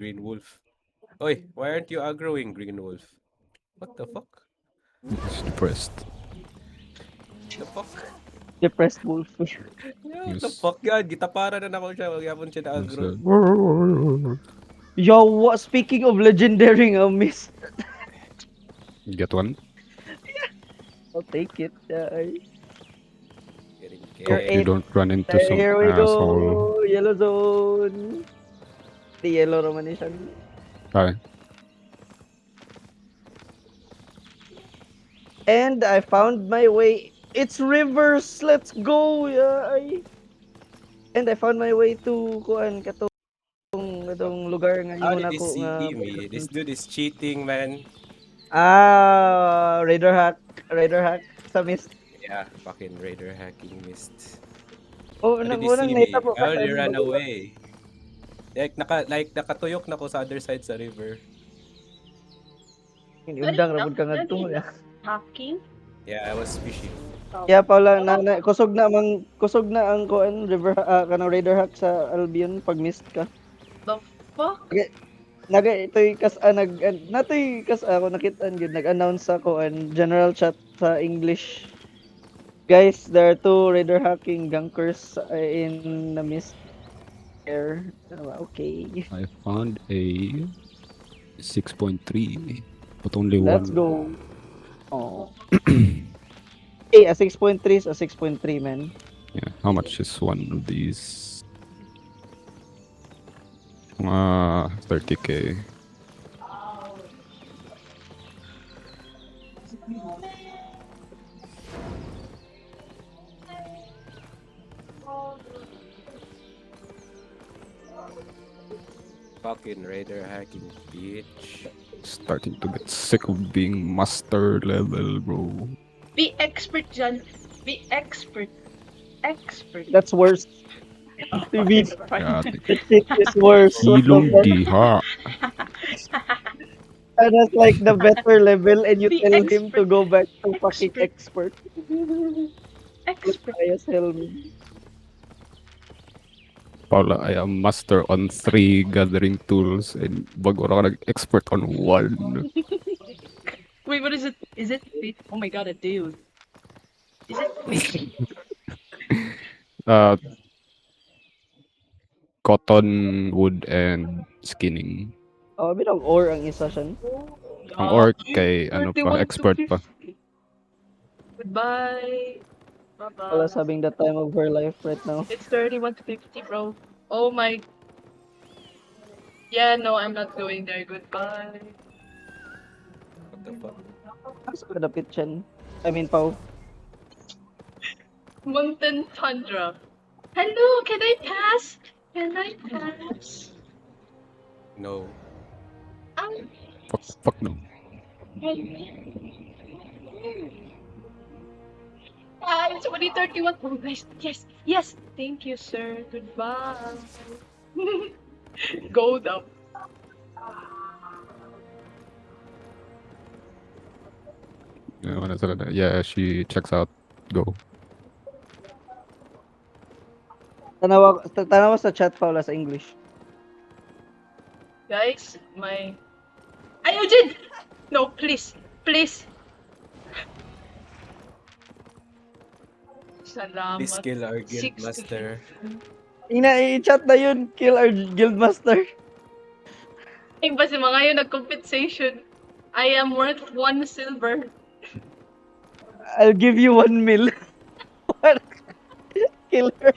Green Wolf. Oi, why aren't you aggroing, Green Wolf? What the fuck? It's depressed. The fuck? Depressed wolf. Yeah, what the Yes. fuck yan? Gitapara na ako siya. Wag yapon siya na Yes, aggro. Yo, what? Speaking of legendary, miss. Get one. I'll take it. Getting You're Hope you eight. carried. don't run into some Here we asshole. go. Yellow zone. The yellow naman ni siya. Hi. And I found my way. It's rivers. Let's go. And I found my way to kuan katong lugar nga How ingon did he ako nga. see me? This dude is cheating, man. Raider hack. Raider hack sa mist. Yeah, fucking raider hacking missed. Oh, How did he unang see nakita me? ko I ka only ran sa away. Nakatuyok na ko sa other side sa river. undang ramod ka ngadto ya. Hacking? Yeah, I was fishing. Kaya Paula kusog na ang kuan river kanang raider hack sa Albion pag missed ka. The fuck? Naga ito'y natoy ako nakita gyud nag-announce sa kuan general chat sa English. Guys, there are two raider hacking gankers in the mist air. Okay. I found a 6.3, but only Let's one. go. Oh. Hey, a 6.3 is a 6.3, man. Yeah. How much is one of these? 30k. Fucking raider hacking bitch. Starting to get sick of being master level, bro. Be expert dyan. Be expert. Expert. That's worse. TV Yeah, it is worse. What the Silong fuck? diha. And that's like the better level and you The tell him to expert. go back to fucking Expert. expert. Expert. Ayos hell me. Paula, I am master on 3 gathering tools and bago ako nag-expert on 1. Wait, what is it? Is it fish? Oh my god, a dude. Is it fish? Cotton, wood, and skinning. Oh, binong ore ang isa siya. Ang orc kay ano pa, 31 to expert pa. 50. Goodbye. Wala Bye-bye. having the time of her life right now. It's 31 to 50, bro. Oh my. Yeah, no, I'm not going there. Goodbye. What the fuck? Mas kadapit siya. I mean, Pau. Mountain Tundra. Hello, can I pass? Can I pass? No. Fuck no. It's only 31. Oh, guys, yes, yes. Thank you, sir. Goodbye. Go down. Yeah, she checks out. Go. Tanawa sa chat, Paula, sa English. Guys, my. Ay, Eugene! No, please. Please. Salamat. Please kill our 60. guild master. I-chat na yun. Kill our guildmaster. Ay, ba si mga yun nag-compensation? I am worth 1 silver. I'll give you 1 mil. What? Kill her.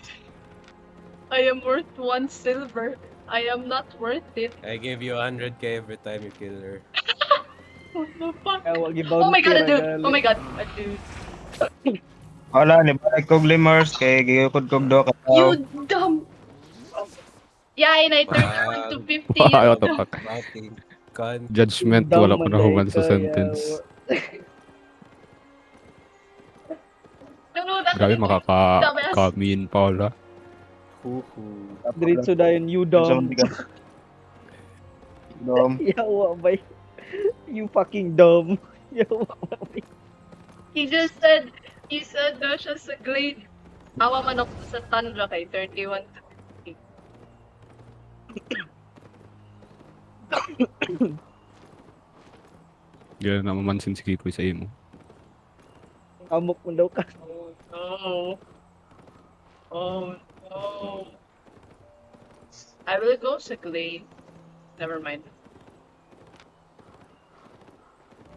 I am worth 1 silver. I am not worth it. I give you 100k every time you kill her. What the fuck? Oh Oh my god, a dude! Oh my god, a dude. Wala, ni balik kog limers kay giyukod kog do ka You dumb! Yeah, and I turned Wow. to 50. What the fuck? Fucking cunt. Judgment, wala pa nahuman sa sentence. No, that's Grabe dumbass. makaka-kamin, Paula. Hoo-hoo. Diretso dahil you dumb. Dom. Yawa bay. You fucking dumb. Yawa bay. He said daw siya sa glade. Awa man ako sa Tundra kay 31 to 50. Hindi na mamansin si Kikoy sa imo. Amok mo daw ka. No. Oh no. I will go sa Glade. Never mind.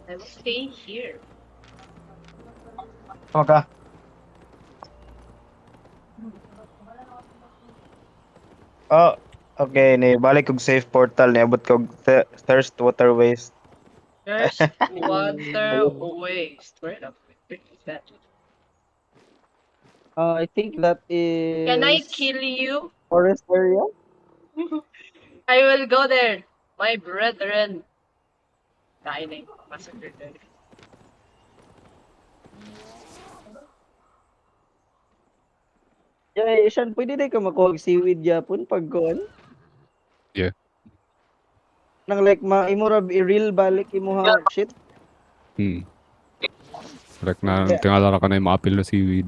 I will stay here. Tama ka. Oh, okay. Ni balik kog safe portal. Niabot kog thirst waterways. There's water waste. Where the frick is that? I think that is Can I kill you? forest area. I will go there. My brethren. Dining. Massacre there. Yeah, Sean, pwede din ka makuha og seaweed yapon pag kuan. Yeah. Nang like imo ra i-reel balik imo ha shit. Like na Yeah. tingalara ka na yung maapil na seaweed.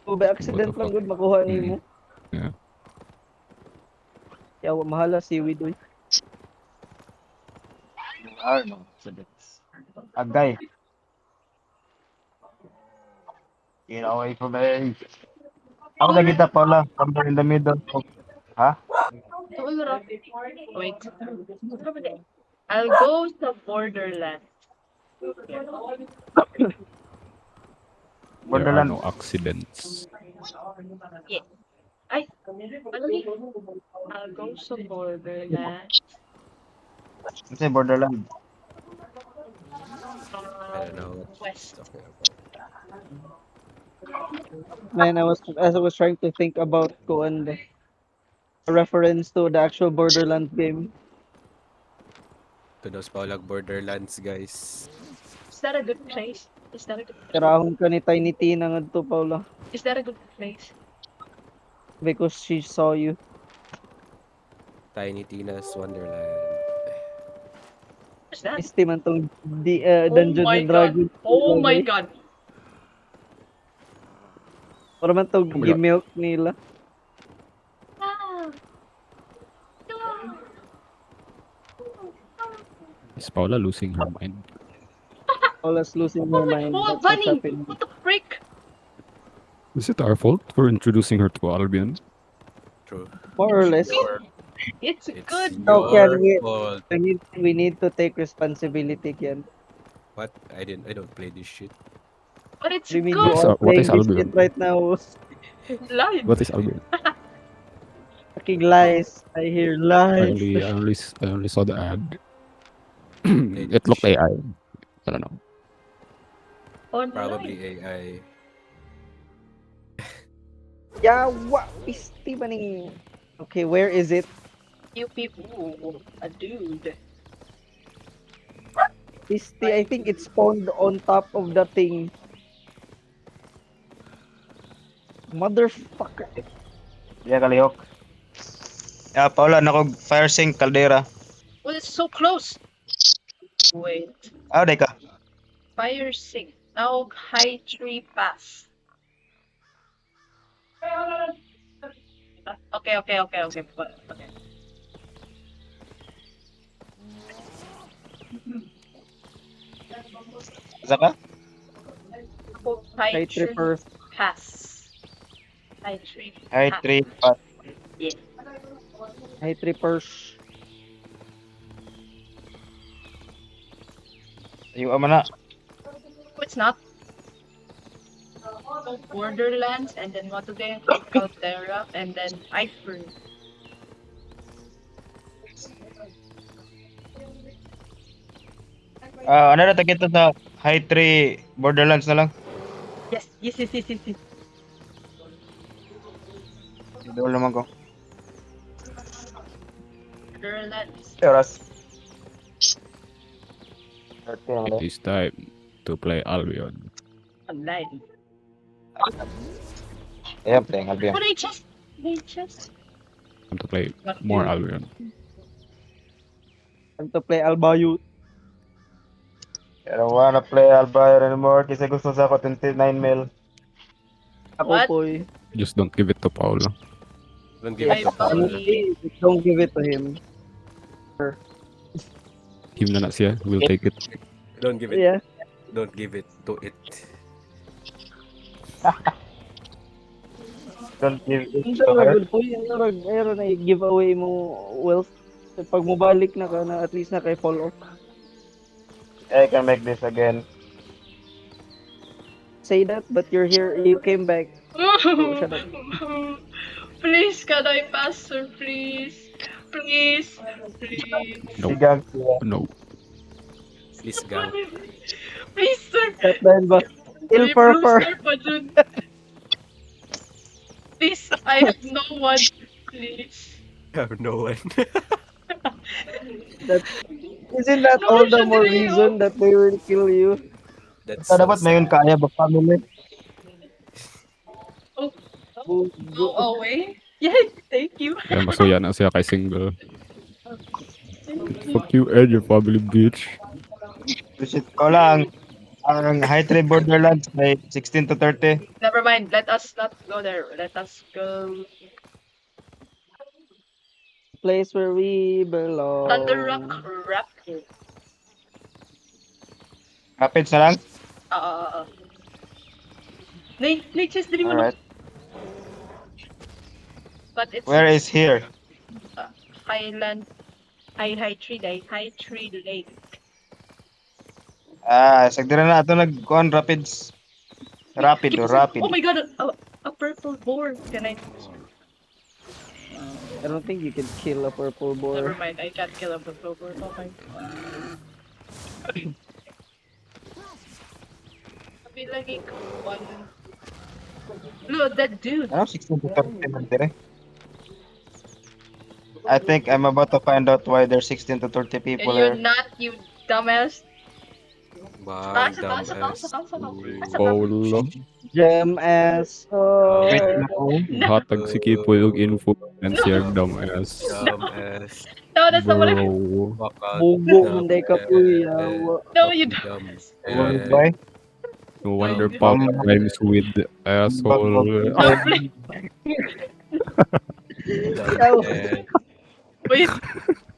O ba accident What the lang fuck? gud makuha nimo. Yeah. Kaya mahala seaweed oy. No. Agay. Get away from me. Ako na kita Paula. Somewhere in the middle. Ha? Wait. I'll go to Borderland. There are Borderland. no accidents. Yeah. Ay, ano ni? I'll go to Borderland. Kasi Borderland. I don't know what West. he's talking about. Man, I was trying to think about kuan ba. A reference to the actual Borderlands game. To those Paulag Borderlands, guys. Is that a good place? Is that a good place? Karahon ka ni Tiny Tina ngadto Paula Is that a good place? because she saw you. Tiny Tina's Wonderland. What's that? Isti man tong Oh Dungeons my and god. Dragons. Oh my god. Para man tong Oh my God. gimilk nila. Ah. Is Paula losing her mind? Paula's losing Oh her my mind. god, That's what's Bunny! happening. What the frick? Is it our fault for introducing her to Albion? True. More or less. It's It's good. No, can we- your fault. We need to take responsibility again. What? I don't play this shit. But it's You mean you good. are What playing is this Albion? shit right now? Live. What is Albion? Fucking lies. I hear lies. I only saw the ad. Play It this looked shit. AI. I don't know. On Probably live. AI. Yeah, what? Isti ba ning... Okay, where is it? You people. Ooh, a dude. Isti, I think it's spawned on top of the thing. Motherfucker. Yeah, kalihok. Yeah, Paula, nakog fire sink caldera. Well, it's so close. Wait. Ah, day ka. Fire sync. Now high tree pass. Okay. But, okay. Isa ka? High High tree tripper. pass. High tree. High pass. tree pat. Yeah. High trippers. Ayun man na. No, it's not. Borderlands and then what again? Caldera and then Iceberg. Ah, ano na kita sa high tree Borderlands na lang. Yes. Idol naman ko. Borderlands. Oras. It is time to play Albion. Online. Ayan, playing Albion. But they just. Time to play What more do? Albion. Time to play Albayut. I don't wanna play Albion anymore kasi gusto sa ako 29 mil. Ako What? po'y. Just don't give it to Paula. Don't give it I to Paula. found- Don't give it to him. Him na siya. We'll take it. Don't give it. Yeah. Don't give it to it. Don't give it Ang to her. good po yun. Ayun na giveaway mo wealth. Pag mo balik na ka na, at least na kay fall off. I can make this again. Say that, but you're here, you came back. Oh, shut up. Please, can I pass, sir? Please. Please. Please. No. Sigang siya. No. Please, gang. Please, sir. Cut down ba? Il May for brewster pa dun. Please, I have no one. Please. I have no one. that, isn't that No, all the siya more dire, reason that they will kill you? That's So, so dapat mayon sad. kaya ba family? Oh, Go, go away? Yeah, thank you. Kaya masuya na siya kay single. Fuck you and your family, bitch. Visit ko lang. Ang High Tree Borderlands may 16 to 30. Never mind. Let us not go there. Let us go. Place where we belong. Thunder Rock Rapid. Rapids na lang? Nate, just dili mo Alright. But it's Where is here? Highland. High Tree Lake. Sagdira na ito nag-con rapids. Rapid or rapid. Oh my god, a purple boar. Can I? I don't think you can kill a purple Never boar. mind, I can't kill a purple boar. Okay. Sabi lagi ko one. Look, that dude. Ano? 16 to 30 man dire? I think I'm about to find out why there's 16 to 30 And people you're here. not, you dumbass. Bang, Asa, dumb asa, ass. asa, asa, asa. Ooh. Paulo. Gem ass. Oh. Wait, Uh, naku. Hatag si Kipo yung info and siya dumbass. Dumb ass. No, that's not what I. Bro. Baka Bugo dumb manday ka po yawa. No, you dumb dumbass. Why, ass. boy? No wonder No. Papa rhymes with asshole. No, please. Dumb Yawa. ass. Wait.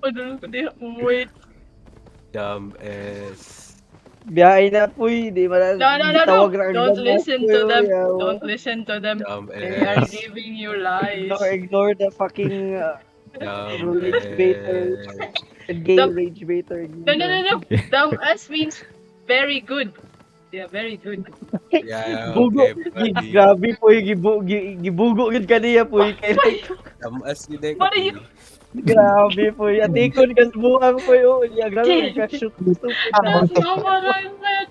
Ano ko di? Wait. Dumb ass. Biyahe na po di ba? No. Tawag na ang Don't gam listen po, to them. yawa. Don't listen to them. Dumb They are ass. giving you lies. Ignore the fucking Dumb rage baiter. ass. Gay Dumb- rage baiter. No. Dumbass means very good. Yeah, very good. Yeah, Bugo. okay, buddy. Grabe po gibugo gid kaniya po kay like Dumb ass yun eh. What are you- grabe po atikon kas buang po yo ya grabe ka shoot stupid That's not what I said.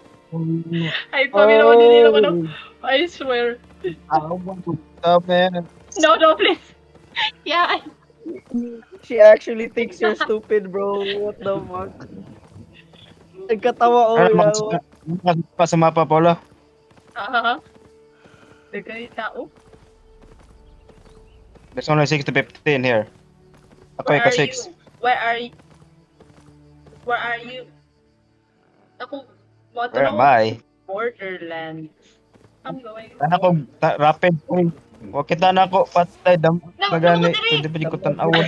Ay, sabi naman din naman ako. I swear. Stop, man. No, please. Yeah, She actually thinks you're stupid, bro. What the fuck? Nagkatawa oh Ano, yawa. pa sa mapa, Paula? Dagay tao. There's only 6 to 15 here. Ako ay Where are ka-6. you? Where are you? Where are you? Ako, what Where am I? Borderlands. I'm going. Sana ko rapid. Uy, Wa kita na ako patay dam No, pagani. no, dili. Hindi pa ko tan-awon.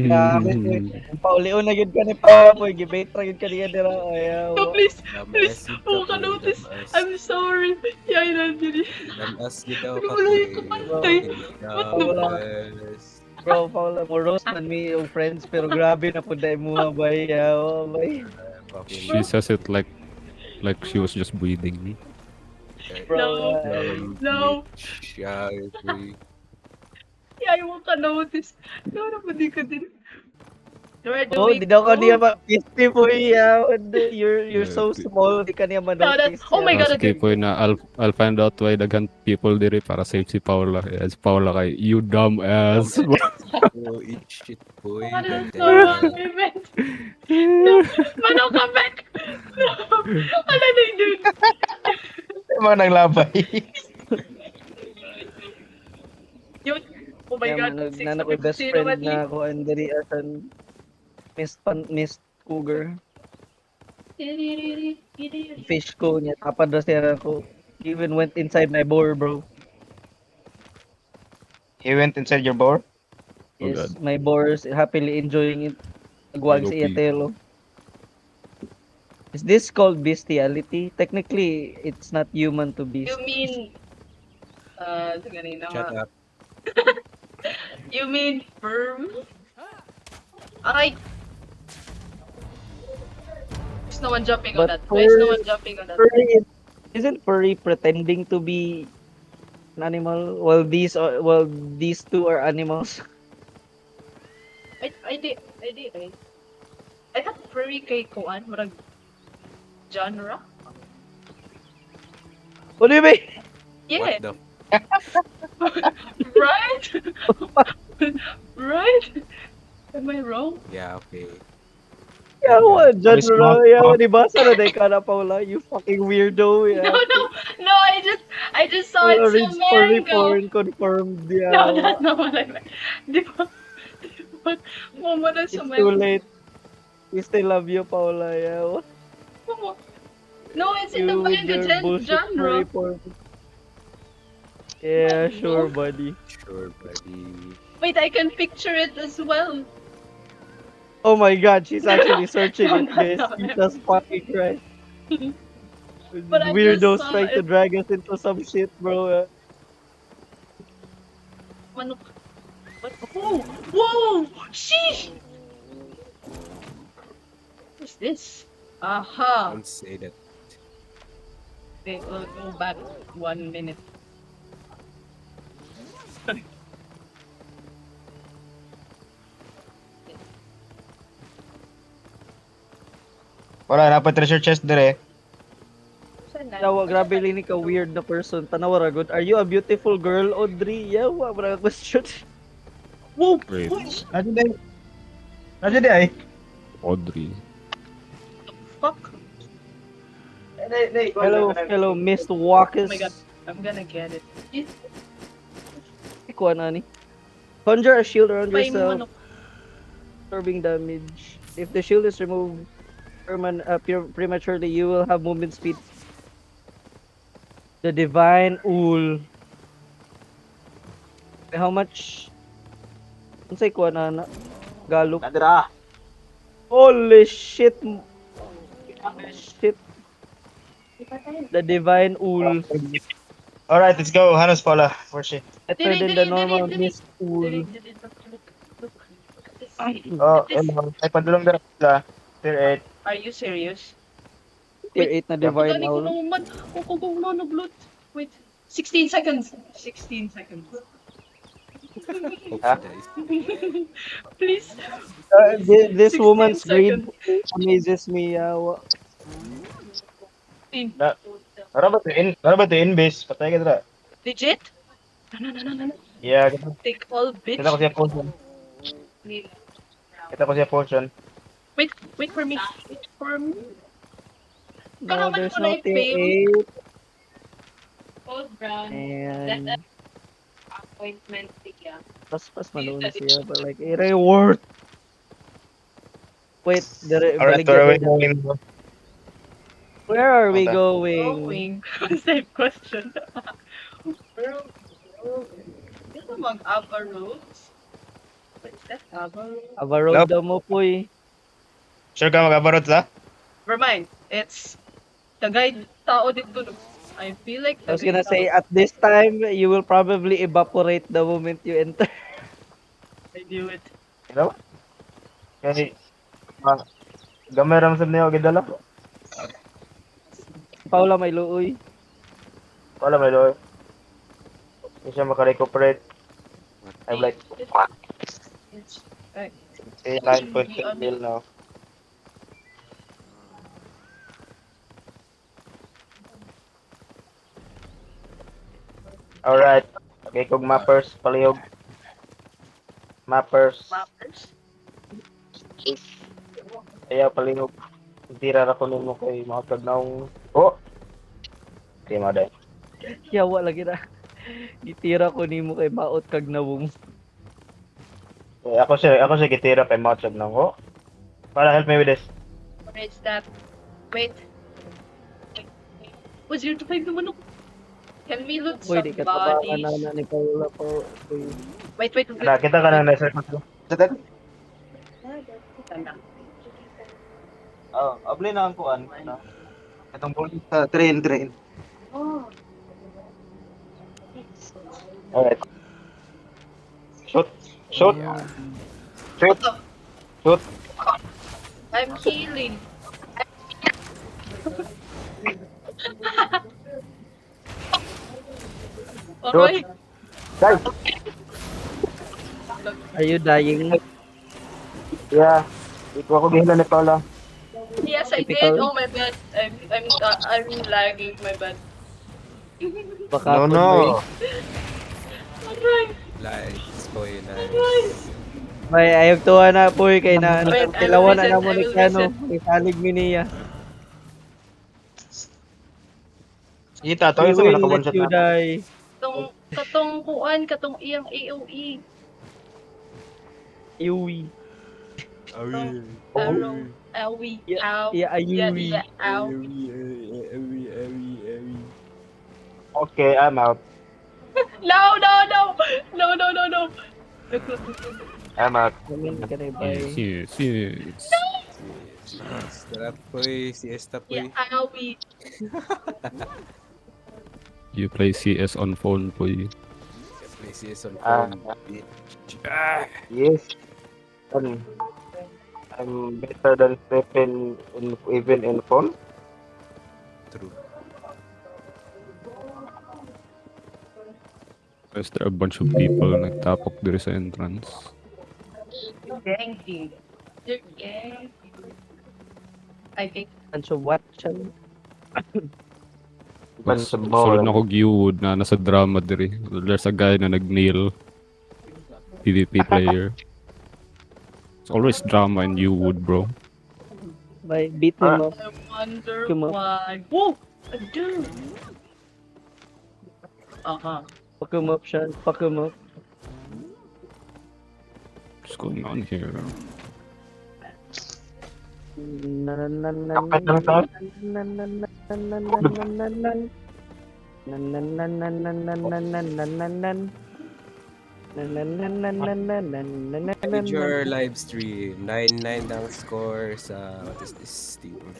Grabe po. Ang paulion na gid ka ni pa po gibait ra gid ka niya dira No, ayaw. please. Dumb Please. ass yun Oh, ka, ka notice. dumb ass. I'm sorry. Yeah, nandiyan. Dumb ass yun daw Ano ka, wala boy. yung kapantay? What the Dumb fuck? ass. Bro, Paula mo roast man me yung friends pero grabe na po dai mo bay yaw bay. Fucking She says it like she was just breathing. Bro. No. dumb No. bitch. Yeah, boy. Yeah, I won't ka notice. No, naman di ka din. Where do Oh, we di daw ka go? niya ma-kiss po yaw. You're so Yeah. small, di ka niya No, that- ma-notice. oh my yaw. God. Sige po na I'll find out why daghan people diri para save si Paula. Yes, Paula kay you dumb ass. Oh, eat shit, boy. What is God so damn. wrong with it? No, Mano, come back! No! Ano na yun? Mga naglabay. Yun. Oh my God. Nana ko best 6-0 friend at na ako and diri asan Miss Cougar. least. Fish ko niya tapad na siya ako. Even went inside my bore, bro. He went inside your bore? Oh, Yes, God. my bore is happily enjoying it. Nagwag si Okay. Iatelo. Is this called bestiality? Technically, it's not human to You beast. mean, ganito Shut nga. up. You mean firm? Aray! There's no one jumping on But that. Why is no fur- one jumping on that? Furry isn't furry pretending to be an animal? Well, these two are animals. I thought furry kay kuan, murag genre? What do you mean? Yeah, What the? right? Right? Am I wrong? Yeah, okay. Yeah, Kinda. what Please, genre? no. Yeah, di ba? Sana de ka na, Paula. You fucking weirdo. No, Yeah. no, I just saw it Paula sa reads furry mango. porn confirmed. No, Yeah. that's not what I meant. Di ba? Di ba? Mama na sa It's too mango. late. We still love you, Paula. Yeah. What Mama. No, it's in the you with manga your bullshit furry genre. porn? Yeah, sure, No. buddy. Sure, buddy. Wait, I can picture it as well. Oh my god, she's actually searching No, it, no, guys. no, Jesus fucking Christ. But I just Weirdos saw trying to it. drag us into some shit, bro. Manok. What? Whoa! Whoa! Sheesh! What's this? Aha! Don't say that. Wait, we'll go back 1 minute. Wala, dapat treasure chest dire. Yawa, grabe lini ka weird na person. Tanawa ra good. Are you a beautiful girl, Audrey? Yawa, bra question. Whoa! Wait. What Nandiyan din. Nandiyan din ay. Audrey. the fuck? Hello, Miss Oh Walkers. my god, I'm gonna get it. Ikuha na ni. Conjure a shield around Pay mo yourself, manok. absorbing damage. If the shield is removed prematurely, you will have movement speed. The Divine Ool. How much? Unsay kuha na na? Galop. Nadira. Holy shit. Shit. The Divine Ool. Alright, let's go. Hanos pala. Where's she? Better than the normal Mist Ool. Look at this. Oh, This- hello. Ay, padulong dara sila. Tier 8. Are you serious? Tier 8 na Divine Pagkali ko Owl. naman. Kung nag-loot. Wait. 16 seconds. 16 seconds. Hope Huh? she dies. Please. This 16 woman's greed seconds. amazes me. Yawa. Ano ba to in-base? Patay ka dara. Legit? No. Yeah, kita Take all, bitch. ko siya potion. Kita ko siya potion. Wait for me. Wait for me. No, naman there's ko no na tier i-fail. 8. Old brown. And Appointment siya. pas maluna siya. But like, a reward. Wait, Alright, where are we going? Where are we Okay. going? Same question. Dito mag-Ava Roads? What is that? Ava Roads? Avarod Nope. daw mo po eh. Sure ka mag-abarot sa? Never mind. It's the guide tao dito. I feel like I was gonna say, at this time, you will probably evaporate the moment you enter. I do it. You know? Kasi, gamay ramsam niyo gidala. Paula may luoy. Wala may loy. Hindi siya makarecuperate. I'm like, Right. 9.6 mil now. Alright. Okay, kung mappers, palihog. Mappers. Mappers. Ayaw, palihog. Tira ra ko nimo kay mga kagnaong... Oh! Okay, maday. Yawa lagi na. Gitira ko nimo kay maot kag nawong. Eh, ako siya gitira kay mga kagnaong. Oh! Para help me with this. What is that? Wait. Was your to find the manok? Can we loot some Uy, di ka tabangan bodies? na ni Paula po. Uy. Wait. Ala, kita ka na nasa ko. Tanda. Abli na ang kuan. Itong ball sa train. Oh, Alright. Shoot. Shoot. Yeah. Shoot. Shoot. I'm healing. Alright. Guys. Are you dying? Yeah. Ito ako gihila ni Paula. Yes, I did. Typical. Oh my bad. I'm lagging. My bad. Baka No, ako, no. Alright. Lights, boy, nice. May ayog tuwa na po kay na Wait, I will tilawan na reset, namo I ni will Kano, reset. kay salig mi niya. Kita to We isa will wala ka one let shot you na. die. Katong kuan, katong iyang AOE. Yui. Arrow. Awi. Yeah, Ow. yeah, ayui. Yeah, ow. Okay, I'm out. No, no, no. No, no, no, no. I'm out. Kamin ka na ba? Yes. Sarap, boy. Siesta, boy. Yeah, owie. You play CS on phone, boy. Places on Ah. phone, bitch. Yes. I'm better than Stephen even in phone. True. There's there a bunch of people nagtapok diri sa entrance. Genki. You're Genki. I think. And so what siya? Bunch of Sulod na more. ko giwood na nasa drama diri. There's a guy na nag-nail PvP player. It's always drama in Youwood, bro. By beat him up. I wonder Come on. why. Whoa! A dude! Uh-huh. Fuck him up siya. Fuck him up. What's going on here? Kapit lang tayo. Major live stream. 9-9 ang score sa... What is this team? I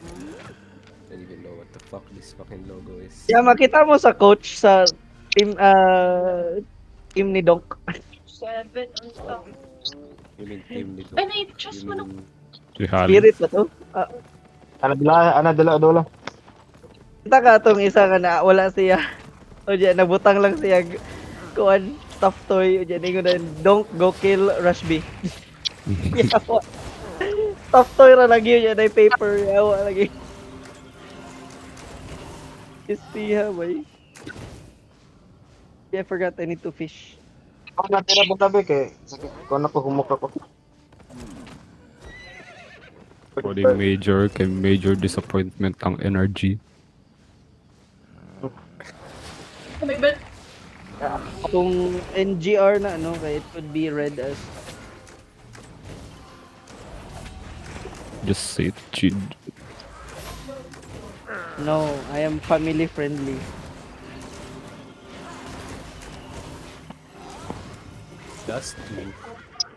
don't even know what the fuck this fucking logo is. Yeah, makita mo sa coach sa team ni Donk. 7 on top. You mean team nito? Ay, na-just You mo na. mean... Si Hal. Spirit ba to? Ana dala. Kita ka tong isa ka na wala siya. O diyan, nabutang lang siya. Kuan, stuffed toy. O diyan, ingo na, Donk, go kill Rushby. Yawa. Stuffed toy ra lagi yun, ay paper. Yawa lagi. Ispiha, bay. Yeah, I forgot I need to fish. Ako natira mo tabi kay kung ako humok ako. Pwedeng major, kay major disappointment ang energy. Oh my bad. Kung NGR na ano, kaya it could be read as Just say it, Chid. no, I am family friendly. That's two.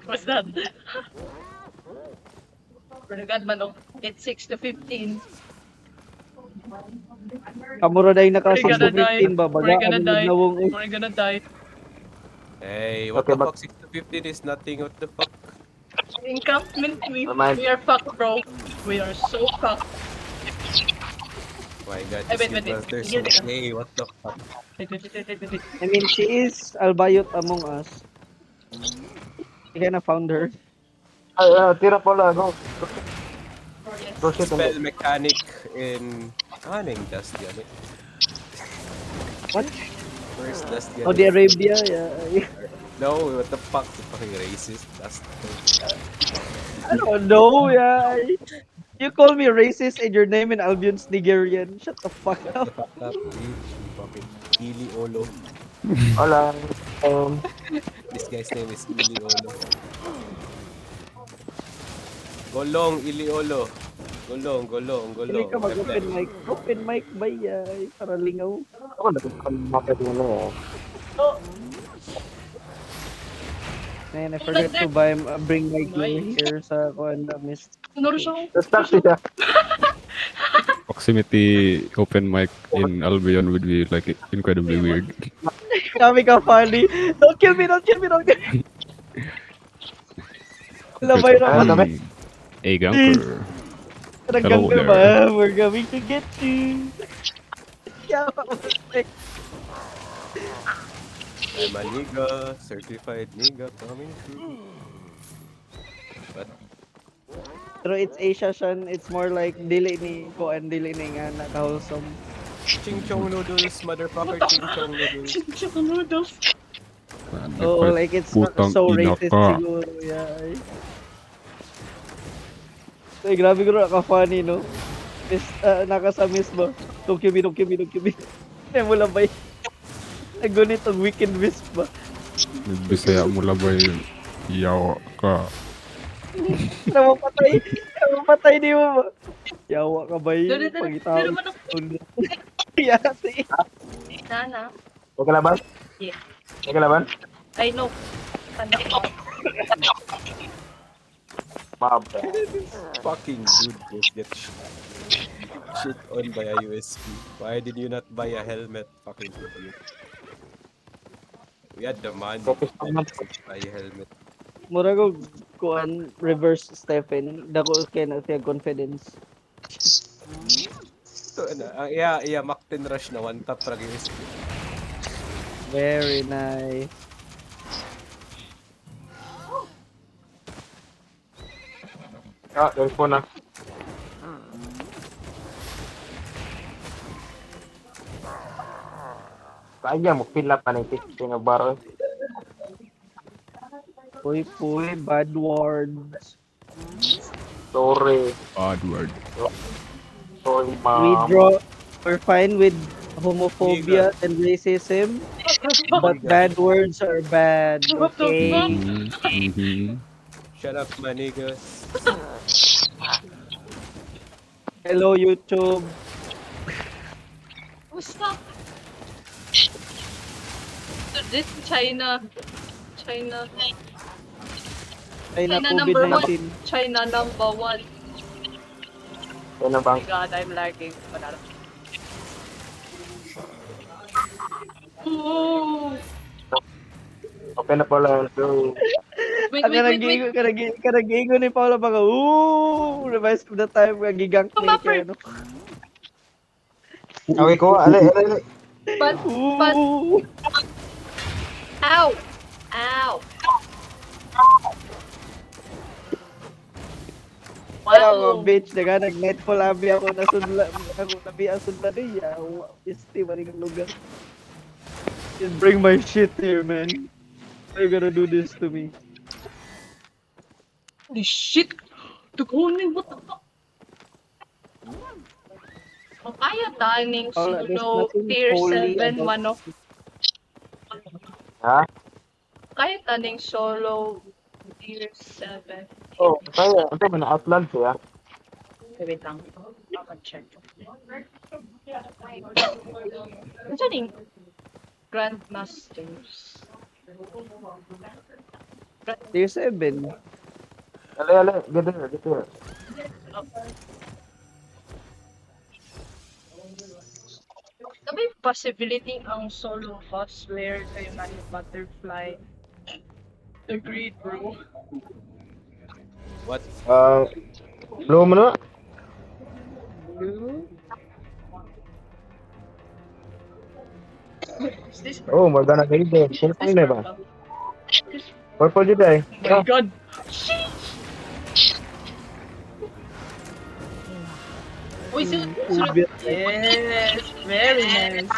What's that? Renegade manok. It's 6 to 15. Kamuro dahil naka We're gonna die. 6 to 15 ba? We're Baga gonna ang die. nagnawong We're gonna die. Hey, what Okay, the but- fuck? 6 to 15 is nothing. What the fuck? Encampment, we Remind- are fucked, bro. We are so fucked. My god, Ay, this wait. Gibraltar is Here. so gay. What the fuck? Wait. I mean, she is Albayot among us. I kinda found her. Tira pala go. Go shoot. Spell mechanic in... Ano yung dust yan eh? What? Where's dust yan? Saudi Arabia, yeah. No, what the fuck? The fucking racist dust. I don't know, yeah. You call me racist and your name in Albion's Nigerian. Shut the fuck Shut up. the fuck up, bitch. You fucking Ili Olo. Hola. This guy's name is Ili Olo. Golong, Ili Olo. Golong. Hindi ka mag-open mic. Open mic ba yay? Para lingaw. Ako nagkakalmapit mo na eh. Man, I forgot to bring my gear here sa kuan na mist. Ano rin siya? Tapos taxi siya. Proximity open mic in Albion would be like incredibly weird. Kami ka funny. Don't kill me, don't kill me, don't kill me. Labay Compared to naman. being a ganker. Naggang Hello ka there. ba? We're going to get you. Yeah, I'm a nigga, certified nigga coming through. But pero it's Asia Shan, it's more like dili ni kuan dili ni nga nakahulsom. ching chong noodles, motherfucker, ching chong noodles. Chicken noodles. Oh, like it's not Putang so ina racist ka. siguro. Yeah. Ay, grabe ko ka funny no. Miss, nakasamis ba? Don't kill me, don't kill me, don't kill me. Ay, mo labay. Nagunit ang weekend wisp ba? Bisaya mo labay yawa ka. Namapatay di mo ba? Yawa ka ba yun? Dali, dali. Pagitawag. Dali naman Yasi. Nana. May kalaban? Yeah. May kalaban? I know. Tanda ko. Mabba. Fucking dude just get shit on by a USP. Why did you not buy a helmet? Fucking idiot. We had the money Focus to naman. buy a helmet. Mura ko kuan reverse Stephen. Dako kay na siya confidence. So, yeah, Mac 10 rush na one tap para USP. Very nice. Ah, there's po na. Kaya mo, fill up pa ng 16 na baro. Puy, bad words. Sorry. Bad word. Sorry, We ma'am. draw, we're fine with homophobia and racism, but bad words are bad, What the okay? fuck? Mm-hmm. Shut up, my niggas. Hello, YouTube. Basta. So this China. China China number one. COVID-19. China number one. Yan ang Oh bang. my god, I'm lagging. Banana. Oh. Okay na pala. So, Wait, Ang kanagigo ni Paula baka, ooh, reminds of the time nga gigank ni Kumapir. kay ano. okay ko. Ale. But, Ooh. ow! Ow! Wow, Wow! bitch, daga nag-netfall abi ako nasudla, ako nabi ang sudla niya. Isti maring lugar. Just bring my shit here, man. Why you gonna do this to me? Holy shit! Tugunin, what the fuck? O kaya taning Paula, there's solo nothing tier holy 7 about mano. Ha? Kaya taning solo tier 7. Oh, kaya. Ito mo na Outland siya. Wait lang. I'll check. Ano yung Grandmasters? Tier 7. Ale. Get there. May possibility ang solo boss where kayo na yung butterfly. Agreed, bro. What? Blow mo na. Is this Oh, magana kayo din. Sino na ba? Purple dito eh. Oh my god! Oh, is it? Yes, very nice.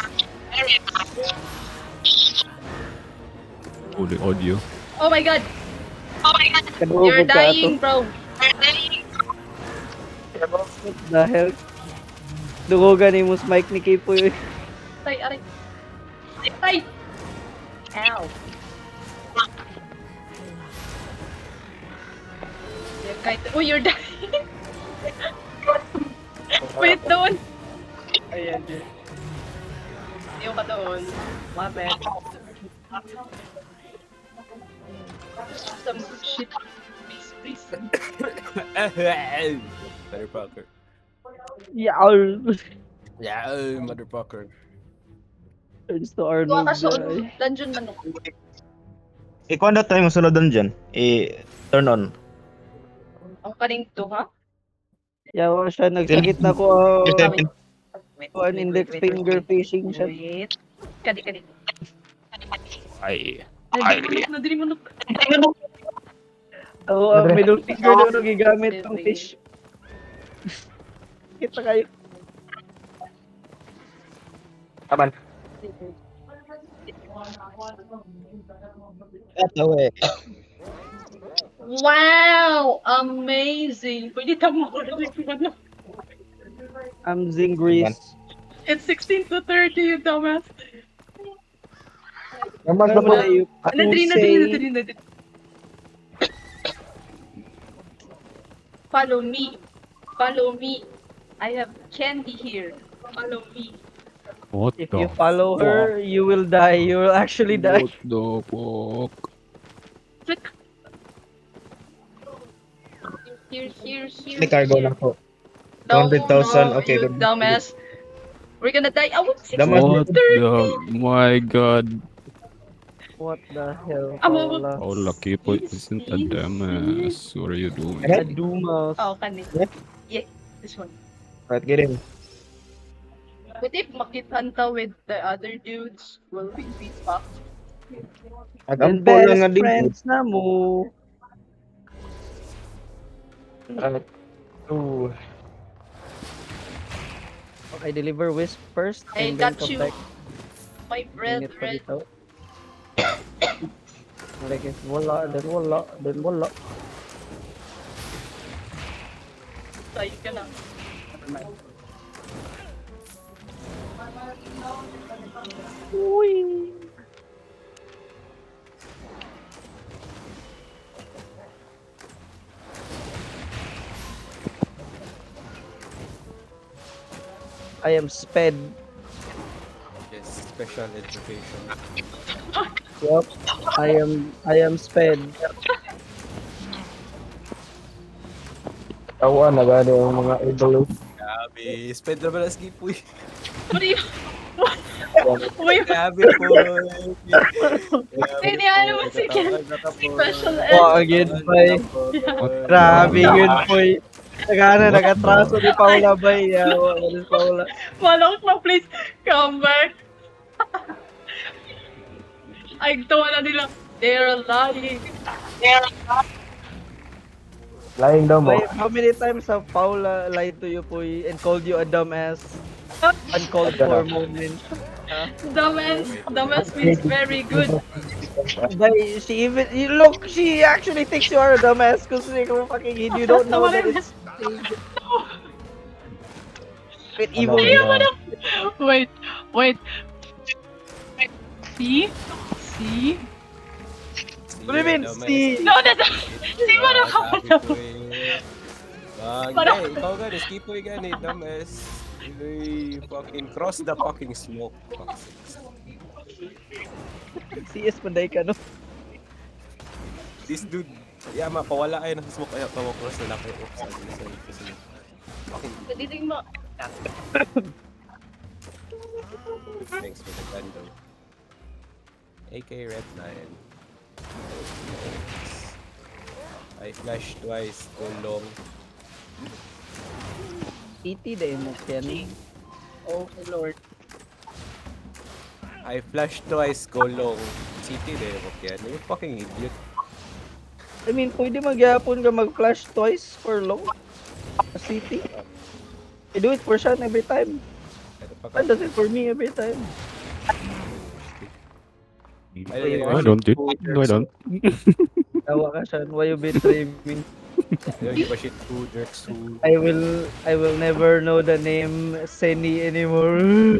Holy audio. Oh my god! Kadugo You're ka ato. dying, bro. Dahil dugogan ni mus mic ni Kipoy. Tay, aray. Tay! Ow. Oh, you're dying. Wait doon. Ayan. Yung ka doon. My bad. Some shit. Please. Motherfucker. Yeah, Yeah, motherfucker. it's the Kuha Arnold ka sa guy. dungeon man. Ikaw na tayo masunod dyan. I-turn on. Ang kaning to, ha? Yawa siya, nagsakit na ko an index finger fishing siya. Wait. Kadi. Ay. Na dili mo nuk. Oo, ang middle finger daw nagigamit ng fish. Kita kayo. Aman. Ito eh. Wow! Amazing! Pwede tamo ko rin ano. I'm Zingris. It's 16 to 30, you dumbass. Namas na po. Nadiri. Follow me. I have candy here. Follow me. What If the you follow her, you will die. You will actually die. What the fuck? Click. Here. May cargo lang po. No, 200,000, no, okay, you good. dumbass. We're gonna die. I want Damas. What the... My god. What the hell, I'm Paula? Paula Kipo isn't a dumbass. What are you doing? A Dumas. Oh, kani. Yeah, this one. Right, get in. But if makitanta with the other dudes, will we be fucked? And Agampo lang nga best din. friends na mo. Right. Ooh. I deliver Wisp first. I and then got come you. back. My Init pa brethren. dito. Like, wala. Tayo ka na. Uy. I am sped. Yes, special education. Yup. I am sped. Tawa na gano'n yung mga idol. Grabe, spend naman ang skip, uy. What are you? Wait, Grabe po. Hindi, ano mo, sige. Special ed. Oh, again, boy. Grabe yun, boy. Nag-atraso ni Paula, boy. Yawa, ni Paula. Malok na, please. Come back. Ay, tawa na nila. They're lying. Lying daw mo. Boy, how many times have Paula lied to you, boy, and called you a dumbass? Uncalled for moment. Dumbass means very good. Boy, she actually thinks you are a dumbass because you don't know that it's with evil. Wait. See? What do you mean, see? No, that's... See mo na ka Gani, ikaw gani, skip mo gani, dumbass. Uy, fucking cross the fucking smoke. Fuck sakes. CS panday ka, no? This dude, mapawala kayo ng smoke, kaya cross na lang kayo. Oops, sorry. Fucking Pwede mo. thanks for the gun though. AK Red Lion. I flash twice, go long. ET day mo, Ken. Oh, Lord. I flash twice, go long. City there, okay. You fucking idiot. I mean, pwede magyapon ka mag-flash twice for long. City. I do it for Sean every time. Ano pa ka? Sean does it for me every time. I don't. No, I don't. Tawa ka, Sean. Why you betray me? Ayaw, di ba shit who, jerks who. I will never know the name Seni anymore.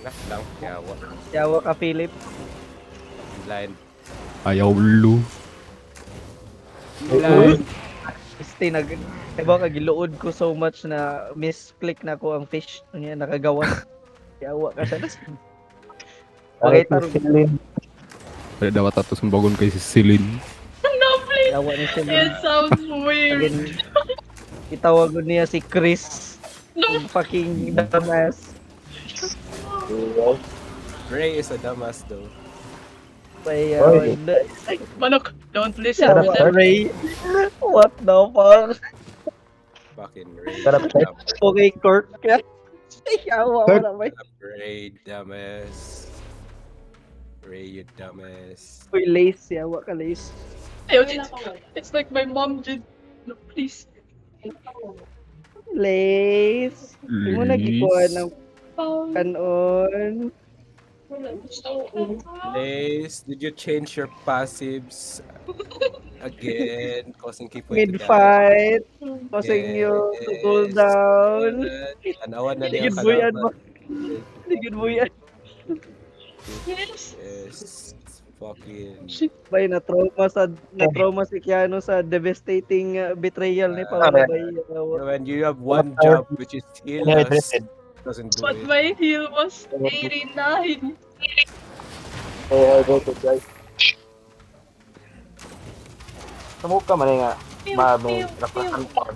Nak lang, yawa. Yawa ka, Philip. Blind. Ayaw lu. Stay diba kagiluod ko so much na misclick na ko ang fish niya nakagawas. Yawa ka siya. Okay, tarong. Ada dapat ato sumbagon kay si Celine. No, please. Yawa ni siya. It sounds weird. Again, itawag ko niya si Chris. No. Yung fucking dumbass. Ray is a dumbass though. May, Oy. Manok, don't listen Shut to up, them. Ray. What the fuck? Fucking Ray. Shut up, Ray. Okay, Kurt. Yawa Kurt. wala ba? Ray, dumbass. Ray, you dumbass. Uy, lace. Yawa ka, lace. Ayaw, it's like my mom did. No, please. Lace. Hindi mo nagikuha ng Oh, kanon. Lace, did you change your passives again? Causing people Mid-fight. Causing you to cool down. Tanawan na Hindi niya good yan mo. kalaban. Hindi good mo yan. yes. Yes. Fucking. Bay, na-trauma si Keanu sa devastating betrayal ni Paolo. Okay. Bay, When you have one job which is heal us, Dehydrated. doesn't do But it. my heal was 89. Dehydrated, guys. Sumuka man nga. Maming rapasan ko.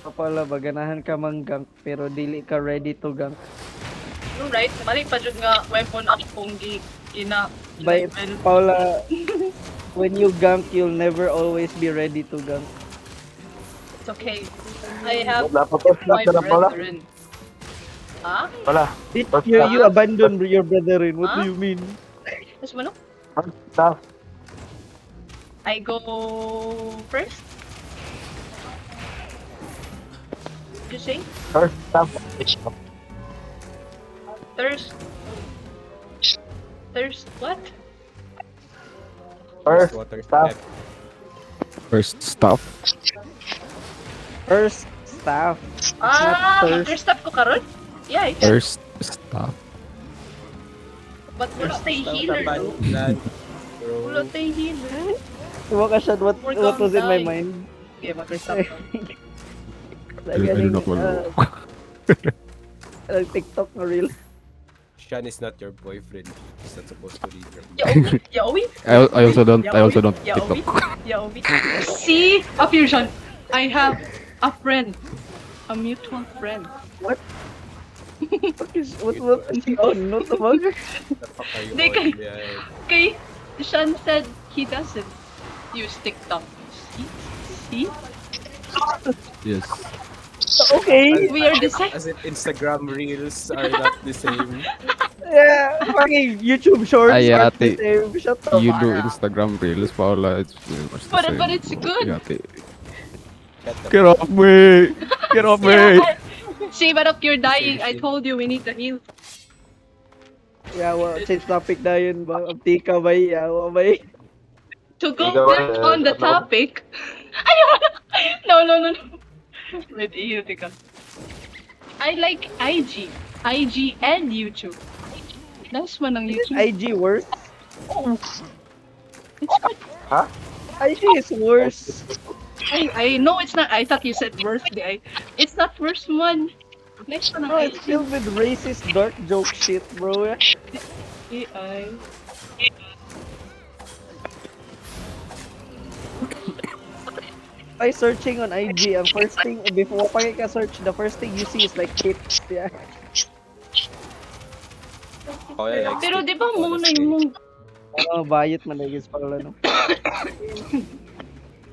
Paolo, baganahan ka mang gank, pero dili ka ready to gank. You're right. Mali pa jud nga may phone up kung gina. Bay, Paula, when you gank, you'll never always be ready to gank. It's okay. I have Wala pa po. my Wala pala. brethren. Ah? Wala. You abandon your brethren. What Huh? do you mean? Mas manok? Staff. I go first? You say? First staff. Thirst what? First Water staff. step. First stop. First staff. Ah, thirst. first step ko karon? Yeah, it's First stop. but wala tay healer Taban though. lang, Wala bro. tay healer. Diba ka siya, what We're was in my gonna die. mind? Okay, mag-first step ko. I do not know. TikTok na real. Sean is not your boyfriend. He's not supposed to read your Yaowi? I also don't Yaowi? TikTok. Yaowi? See? A fusion. I have a friend. A mutual friend. What is he on? No, tabag? The fuck are you They on? can- Yeah. Okay, Sean said he doesn't use TikTok. See? Yes. Okay. We are the same. As if Instagram reels are not the same. Yeah, fucking YouTube shorts Ay, are the ate. same. Shut the You fuck do up. Instagram reels, Paula. It's pretty much the But same. it's good. Yate. Shut the Get off me! Get off me! See, Barok, you're dying. I told you we need to heal. Yeah, well, change topic na yun ba? Abdi ka ba? Yawa ba? To go Ikaw, back on the ano? topic. Ayaw na. No. Wait, heal ka. I like IG. IG and YouTube. Nice one on YouTube. IG worse? It's good. IG is worse. I know it's not. I thought you said worst. It's not worst one. Next one Bro, on it's filled with racist dark joke shit, bro. AI. By searching on IG, ang first thing, before pa ka search, the first thing you see is like tips, yeah. Oh, yeah, like Pero stick di ba to muna the yung Oh, bayot man na pala, no?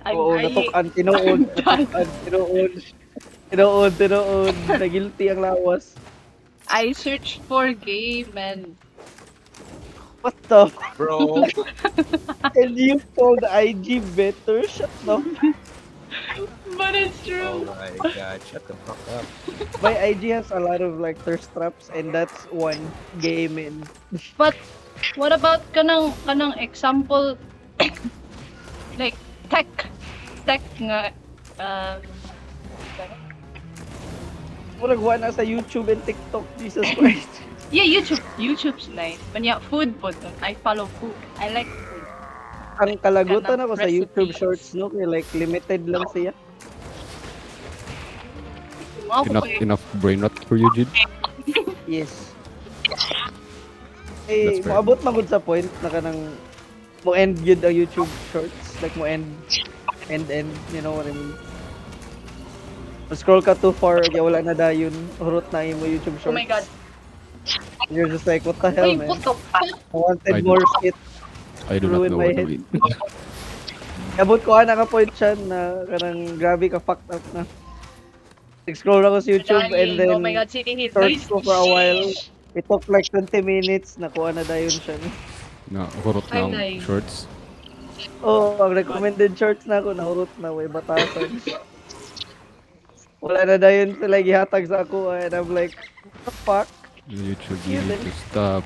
I'm Oo, dying. natukan, tinuod, natukan, tinuod, na guilty ang lawas. I searched for game and What the Bro, And you called IG better? Shut the but it's oh true. my god, shut the fuck up. My IG has a lot of like thirst traps and that's one gaming. But what about kanang example like tech nga Murag na sa YouTube and TikTok, Jesus Christ. yeah, YouTube's nice. But food. I follow food. I like food. Ang kalagutan ako sa Recipes. YouTube shorts, no? Kaya like limited lang siya. Wow, Enough brain rot for you, Jid. Yes. Eh, That's fair. moabot magud sa point na kanang mo end yun ang YouTube shorts. Like mo end, you know what I mean? Scroll ka too far, kaya wala na dayon, hurot na mo YouTube Oh shorts. my god. You're just like, what the hell, Uy, man? what the fuck? I wanted I do- more shit. I do not Ruin know my what you head. mean. Abot ko na ka point siya na kanang grabe ka fucked up na. Scroll ako sa YouTube and Dying. then Oh my god, City Hit. search Nice. ko for a while. It took like 20 minutes, nakuha na dayon siya. Na hurot na I'm ang dying. shorts. Oh, ang recommended shorts na ako, nahurot na, way batasan. Wala na dayon sila gihatag sa ako and I'm like, what the fuck? YouTube, You you need then- to stop.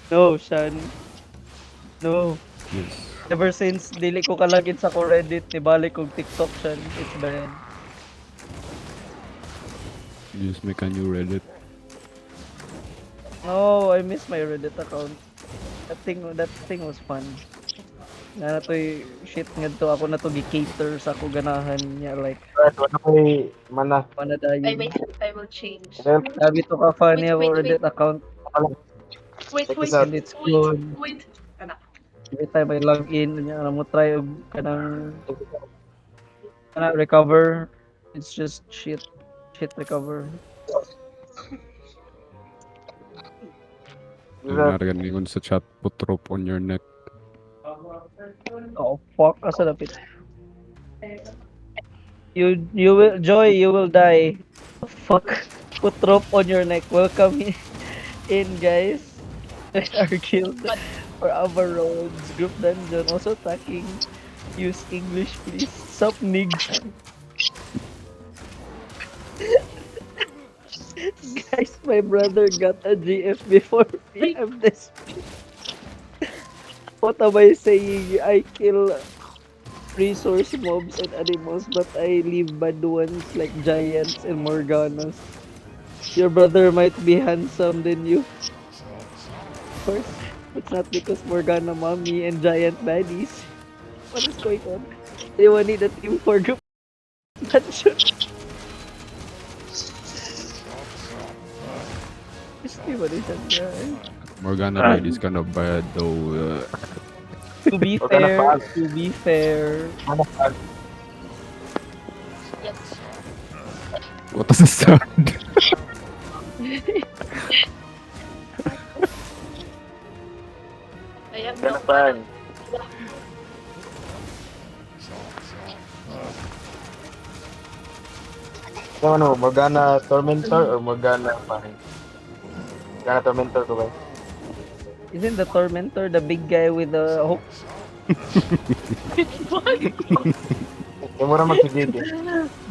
No, Shan. No. Yes. Ever since dili ko kalagin sa ko Reddit, nibalik kong TikTok, Shan. It's bad. You just make a new Reddit. No, I miss my Reddit account. That thing was fun. Na natoy shit ngadto ako na to gi-cater sa ako ganahan niya like Right, wala ko'y mana. pana I dayon. wait. I will change. Well, Sabi to ka fan Wait, niya wait, ako Reddit account Wait, Check wait, this out. and it's wait, good. wait. Anak. Every time I log in, niya na mo try og kanang recover. It's just shit recover. Yung narinig sa chat, put rope on your neck. Oh fuck, asa lapit. You will Joy, you will die. Fuck. Put rope on your neck. Welcome in guys. Are killed for our roads. Group dungeon. Also attacking. Use English please. Sup nig. Guys, my brother got a GF before we have this. What am I saying? I kill resource mobs and animals, but I leave bad ones like giants and Morganas. Your brother might be handsome than you. Of course, it's not because Morgana mommy and giant baddies. What is going on? Anyone need a team for group dungeon? Gusto ba rin siya? Morgana Raid is kind of bad though. To be Morgana fair, mana pa. Yes. What does it sound? I have Gonna no find. Yung ano, Morgana Tormentor or Morgana Pahin? Morgana Tormentor ko ba? isn't the Tormentor the big guy with the hook? Yung mura magsigid eh.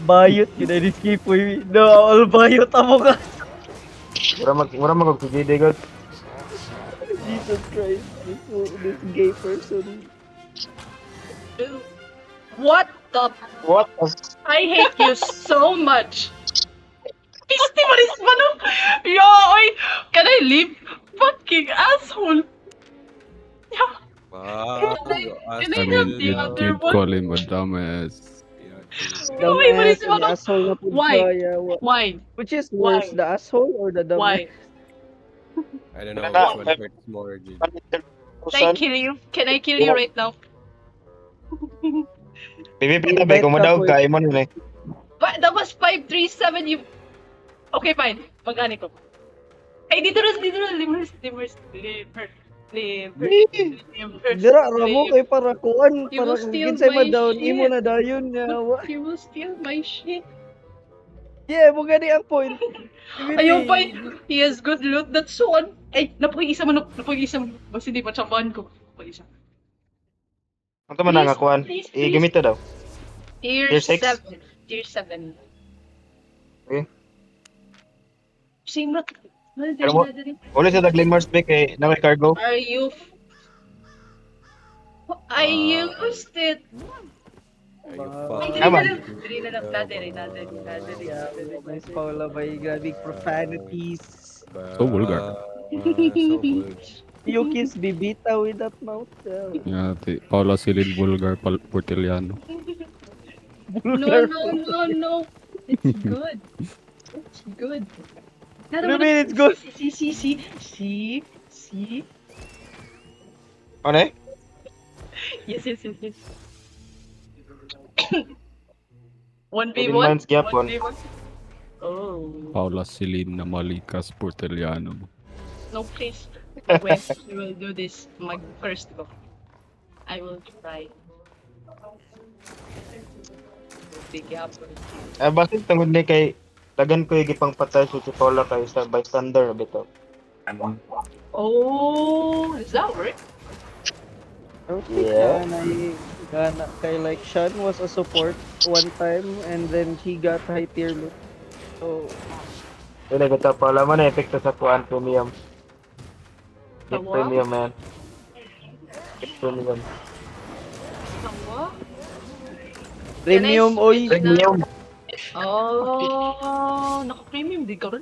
Bayot, yun ay escape we. No, all bayot amo ka. Mura magsigid eh, God. Jesus Christ, this gay person. What the? What? I hate you so much. Pisti mo rin ba no? Yo, oy, can I leave? Fucking asshole. Yeah. Wow, Can I I mean, have the you'd, other you'd one? call him a dumbass. Uy, what is Dumbass and ano? asshole na po Why? siya, yeah, Why? which is worse, Why? the asshole or the dumbass? Why? I don't know Wala which na. one hurts more, Jid. Can I kill you? Can I kill you right now? PVP na ba? Kung madaog ka, imo nun eh. But that was 537. You. Okay, fine. Mag-ani ko. Ay, dito na, limers. Dira, ramo kay para kuan, You para will steal kinsay my ma-down, shit. imo na dayon niya. You will steal my shit. Yeah, mo gani ang point. Ayun pa, he has good loot. That's one. Ay, napag-isa man. Basta hindi pa tsambahan ko. Napag-isa. Ano to man Please, nangakuan? please, I-gamit to daw. Tier Tier six? 7. Tier 7. Okay. Same lot. Pero mo- Uli sa Glimmers Peak eh, na may cargo. Are you... I used it. Are you Wow. Ay, fucking dali na lang. Dali. Nice Paula by grabbing profanities. So vulgar. So vulgar. Yuki's bibita with that mouth. Yeah, Paula Silin Vulgar Portiliano. No. It's good. It's good. What do you mean it's good? See. Ano eh? Yes. 1v1. Pwedeng minds gyapon. 1v1. Oh. Paula Celine Malikas Porteliano. No, please. Wait, we will do this. First go. I will try. Big apple. Basit tungod ni kay tagan ko yung gipang patay sa si Paula kay sa bystander bito. Ano? Oh, is that work? Yeah. Gana kay like Sean was a support one time and then he got high tier loot. So Dili bito Paula man epekto sa kuan premium. Get Tawa? premium man. Get premium. Tawa? premium oy. Premium. Oh, naka-premium di ka rin.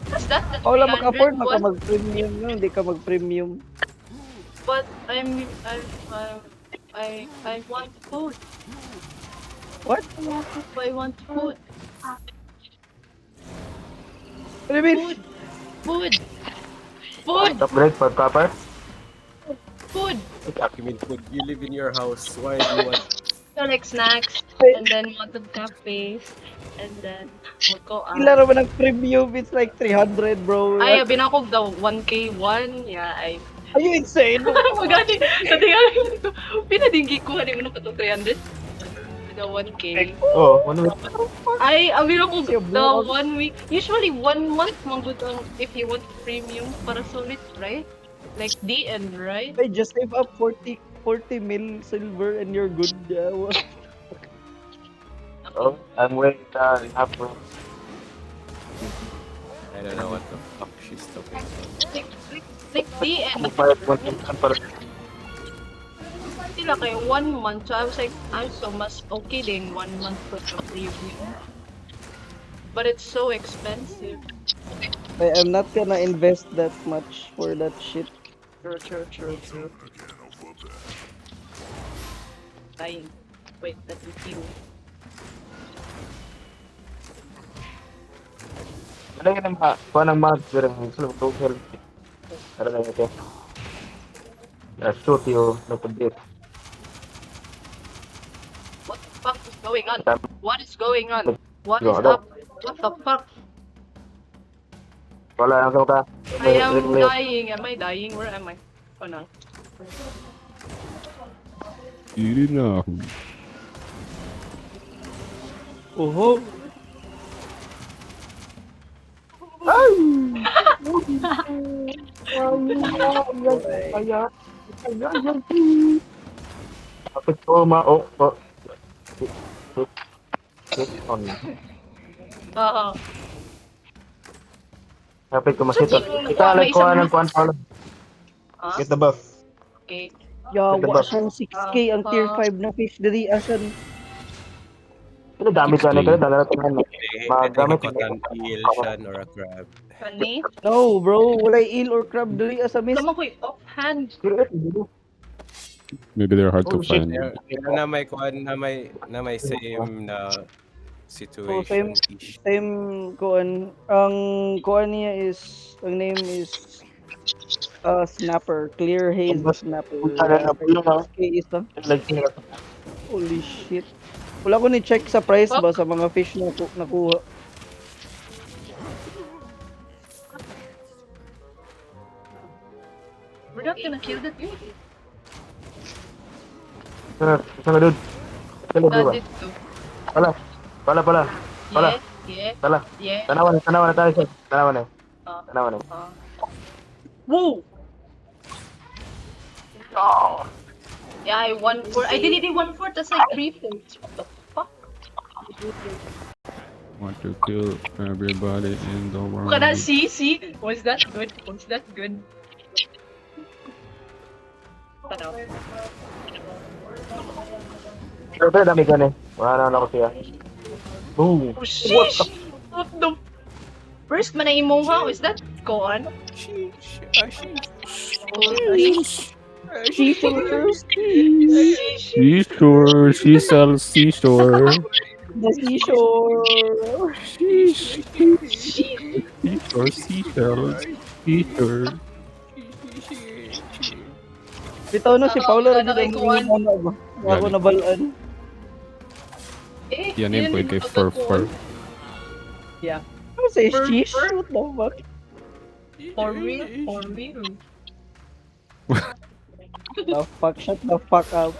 What's that? That's Wala 300 mag-afford maka what? mag-premium no, hindi ka mag-premium. But I want food. What? I want food. What do you mean? Food. Food. Top grade for copper. Food. You mean food? You live in your house. Why do you want? So like snacks, and then wanted cafes, and then we'll go out. Ila naman ang premium, it's like 300 bro. Ay, binakog daw 1K one. Yeah, Are you insane? Magani, sa tingalan ko. Pinadinggi ko, ano mo na ito 300? The 1K. Oh, ano? Ay, ang binakog Siya, the buwag. 1 week. Usually 1 month, manggod ang if you want premium para solid, right? Like DN, right? Hey, just save up 40 mil silver and you're good. Yeah, what? Oh, I'm waiting halfway. I don't know what the fuck she's talking about. Like DN. Para para Sila kayo 1 month. So I was like, I'm so mas okay din 1 month for the premium. But it's so expensive. I'm not gonna invest that much for that shit. True. Dying. Wait, let me heal. Ano yun ang kuha ng mag pero slow social. Para na ito. Shoot you no pagdit. What the fuck is going on? What is going on? What is Ano? up? What the fuck? Wala ang ka. I am dying. Am I dying? Where am I? Oh no. Hindi na ako. Oho. Kapit ko oh. On. Oo. Kapit ko masito. Kita like ko ng kuan pala. Ah, Get the buff. okay. Yeah, Ganda ba? wasan 6k ang tier 5 na fish diri asan. Ano dami ka na kada dala tingnan mo. Magamit ko an eel, shan, or a crab. Kani? No, bro, walay eel or crab diri asa miss. Tama ko yung offhand. Maybe they're hard Oh, to shit. find. Pero na may kuan na may same na situation ish. Same kuan. Ang kuan niya is ang name is Snapper, Clear Haze Snapper. Ano na po yun, ah? 6k isa. Like Holy shit. Wala ko ni check sa price ba sa mga fish na nakuha. We're not gonna kill that dude. sana dude. Sana That dude. did too. Pala. Yeah. Tala. Yeah. Tanawan na tayo siya. Tanawan na. Ah. Tanawan na. Whoa! Yeah, I 1/4. I did 1/4. That's like 3/4. What the fuck? Want to kill everybody in the world. Look at that. See? Was that good? Tanaw. Pero dami ka na. Wala na ako siya. Boom. Oh, sheesh! What the? First man na imong ha? Is that Koan? Seashore. Seashore, she sells seashore. The seashore. Sheesh. Or seashells. Seashore. Bitaw no, si Paolo rin Nakay yung kuwan. ano ba? Nga ako Gani. nabalaan. Yan yung point kay Fur. Ano say Fur- sheesh? fur? What the fuck? For real, for real. The fuck? Shut the fuck up.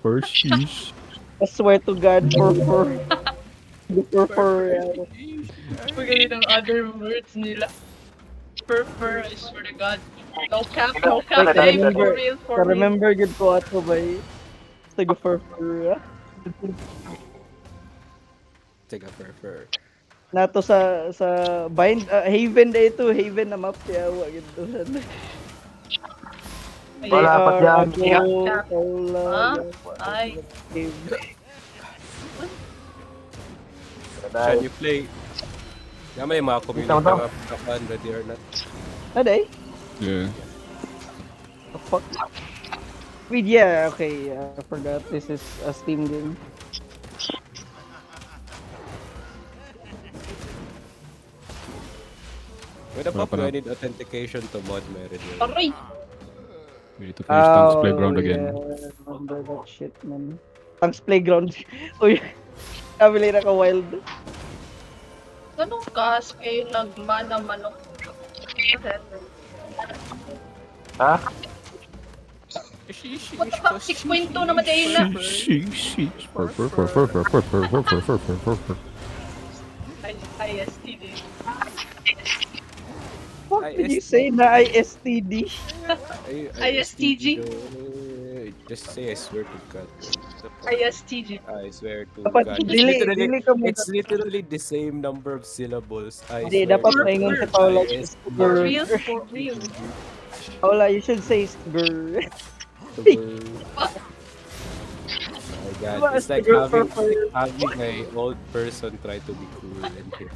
Fur, sheesh. I swear to God, for. For. Pagkali ng other words nila. Fur, I swear to God. No cap, no cap, Like, eh, for real, I for real. remember good ko ato ba Take a for. Take a fur. Nato sa bind Haven day to Haven na map ya wa gid to. Wala pa dyan. Ah, ay. Can you play? Yan may mga community Ito, ito. mga kapan, ready or not. Aday? Yeah. The fuck? Wait, yeah, okay. I forgot this is a Steam game. With the Wala fuck pa do I na. need authentication to mod my ready or not? Aray! We need to finish Tank's Playground yeah, again. remember that shit, man. Tank's Playground. Uy, kabili na ka wild. Ganun kas kayo nagmana manok. Ha? What the fuck? 6.2 naman tayo na. Sheesh. Fur. ISTD. What did you say na ISTD? ISTG? Just say I swear to God. ISTG. I swear to Dapat God. dili ka mo. It's literally the same number of syllables. I Hindi, swear dapat to maingon God. si Paula. For real, for real. Paula, you should say grr. Oh my God. It's like having a old person try to be cool and hip.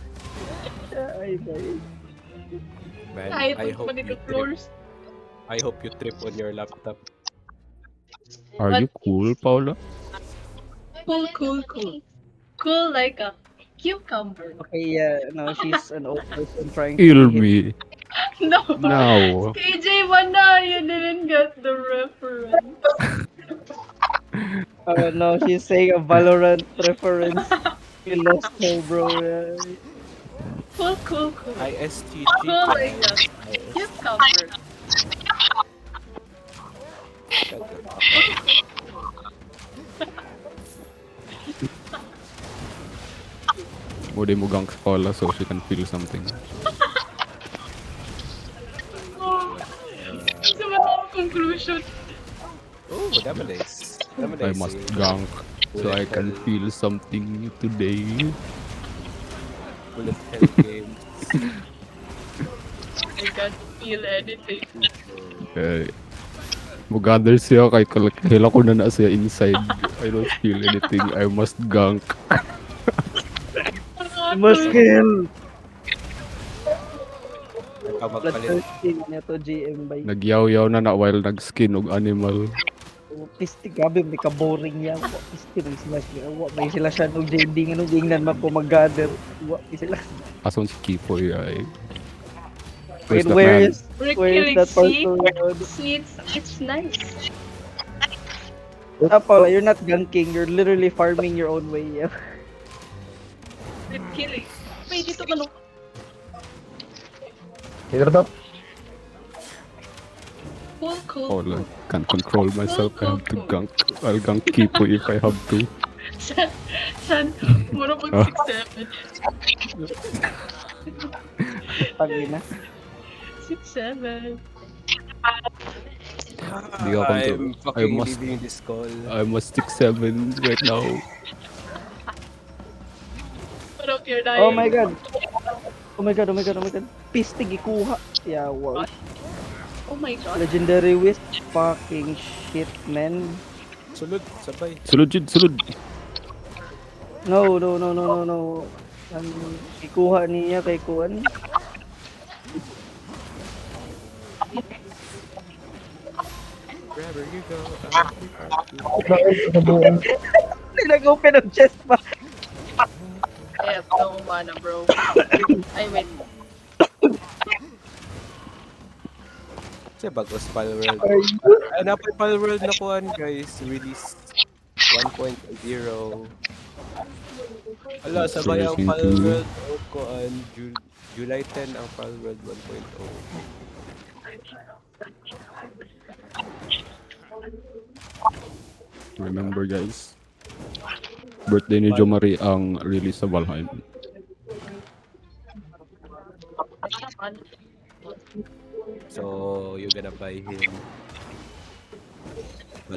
Ay, ay. Man, Kahit I hope pa you nito trip. floors. I hope you trip on your laptop. Are you cool, Paula? Cool. Cool like a cucumber. Okay, yeah, no, she's an old person trying to Kill be hip. me. No. Now. KJ Mana, you didn't get the reference. Oh no, she's saying a Valorant reference. You lost her, bro. Yeah. Cool. ISTG. Cool like a cucumber. Mudi mo gank Paula so she can feel something. Sa mga conclusion. Oh, Damadays. I must gank so I can feel something today. Bullet hell game. I can't feel anything. Mag-gather siya kay hila ko na siya inside. I don't feel anything. I must gank. Must kill. Ikaw magpalit. Bloodthirsty na to GM by. Nagyaw-yaw na while nag-skin og animal. Pisti gabi may ka-boring yan. Wa pisti rin sila siya. Wa may sila siya nung JD nga nung ingnan map ko mag-gather. Wa may sila. Ason si Kipoy ay. Wait, Where's that where man? is that person? It's nice. Paula, you're not ganking. You're literally farming your own way. Yeah. With killing. Wait, dito manok. Here to. Cool. Paula, can't control myself. I have to gank. I'll gank Kipoy if I have to. San, mura pag 6-7. Pagina. 6-7. Di ako I'm I fucking must- leaving this call. I must 6-7 right now. Put up your diet. Oh my god. Oh my god. Pisti gikuha. Yeah, wow. Oh my god. Legendary Wisp. Fucking shit, man. Sulod, sabay. Sulod. No. Ikuha niya kay Kuan. Wherever you go, I'll be with you. Nag-open ng chest pa. I have no mana, bro. Ay, wait. Kasi bagos Palworld. Napay Palworld na kuhan guys. Release 1.0. Ala, sabay ang Version Palworld kuhan. July 10 ang Palworld 1.0. Remember guys, birthday ni Jo Marie ang release sa Valheim. So, you're gonna buy him.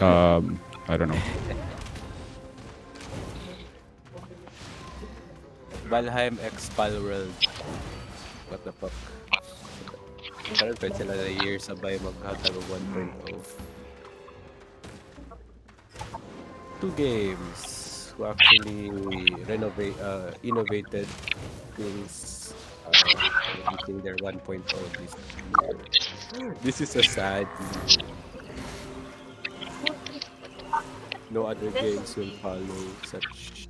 I don't know. Valheim X Palworld. What the fuck? Karoon pa sila na year sabay maghatag og 1.0. Two games who actually innovated things using their 1.0 this year. This is so sad. No other games will follow such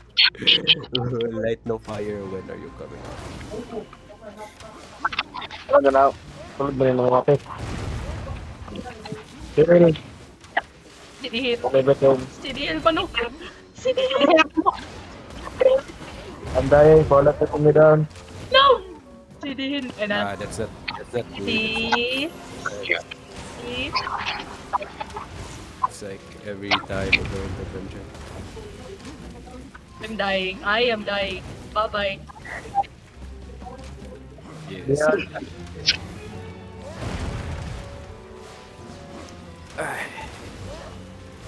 light no fire. When are you coming out? Ano na? Tulad ba yung mga kapit? Pero, Sinihil. okay ba ito? Sinihil pa no? Sinihil. Anday, follow up me down. No! Sinihil. And That's not good. see? See? It's like every time we go into dungeon. I'm dying. I am dying. Bye-bye. Yes. Yeah.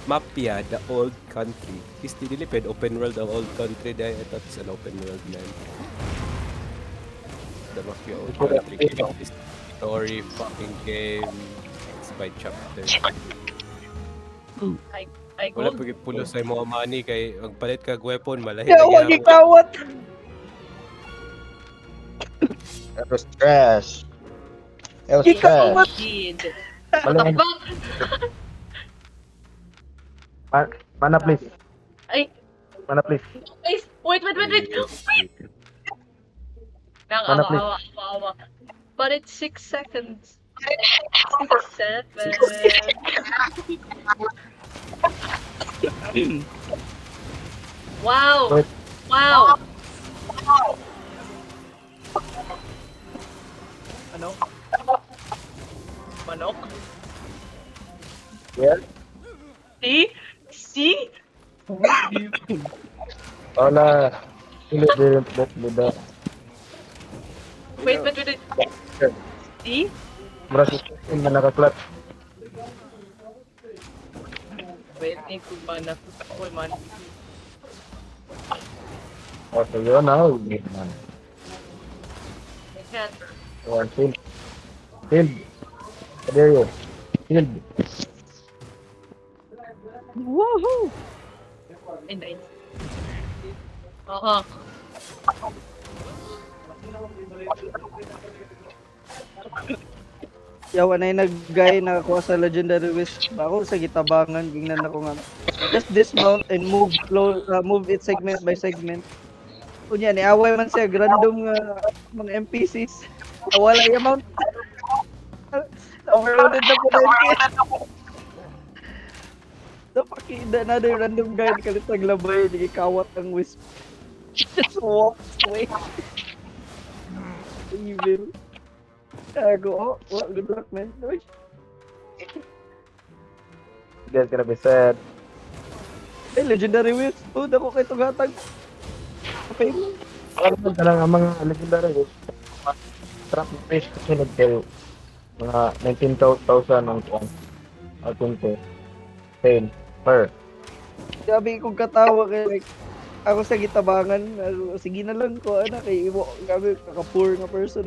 Mapia, the old country. Is dinilipid open world ang old country dahil I thought it's an open world man. The Mapia old country game is story fucking game. It's by chapter. I Wala go. pag pulo sa mga money kay ang palit kag weapon malahi Kaya huwag ikawat. That was trash. That was Ikaw trash. Kid. Malamang. Fuck! Mana please. Ay, Mana please. ay, wait. Mana, please? Awa. But it's 6 seconds. 7. Wow! Wait. Wow! Ano? Manok? Yeah. See? See? Wala. Hindi din bida. Wait. See? Berarti ini nakaklat. Wait, need to mana. Uy, man. Oh, so yun na. Man. I can't. One shield. Shield. There you. Shield. Woohoo! Ay, nice. Aha. Yawa na yung nag-guy nakakuha sa Legendary Wisp. Ako sa gitabangan, gingnan ako nga. Just dismount and move it segment by segment. Kunya, niaway man siya, random mga NPCs. Wala yung mount. Overloaded na po na NPCs. The fucking another random guy kalit naglabay, hindi kawat ang Wisp. Just walks away. Evil. Go, well, good luck, man. Uy. You guys gonna be sad. Eh, Legendary Wisp. Oh, dako kay tugatag. Okay mo. Alam ka lang ang mga legendary. Trap face kasi nag-tell. Mga 19,000 ang tuwan. Atong to. 10 per. Sabi kong katawa kay ako sa gitabangan. Sige na lang ko, anak. Kay iwo, gabi, kaka-poor nga person.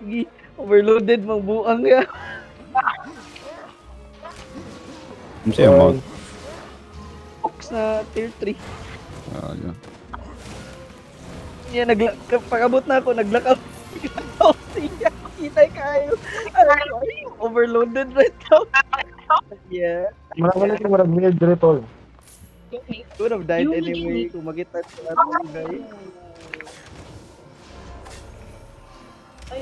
Sige, overloaded, magbuang ya. Ano siya mo? Box na tier 3. Yeah. Yan, pag-abot na ako, naglakaw. Naglakaw siya. Kitay kayo. I'm overloaded right now. Yeah. Marami na marag weird dire tol. Would have died You anyway really- kung magitan sa atong guy. Ay,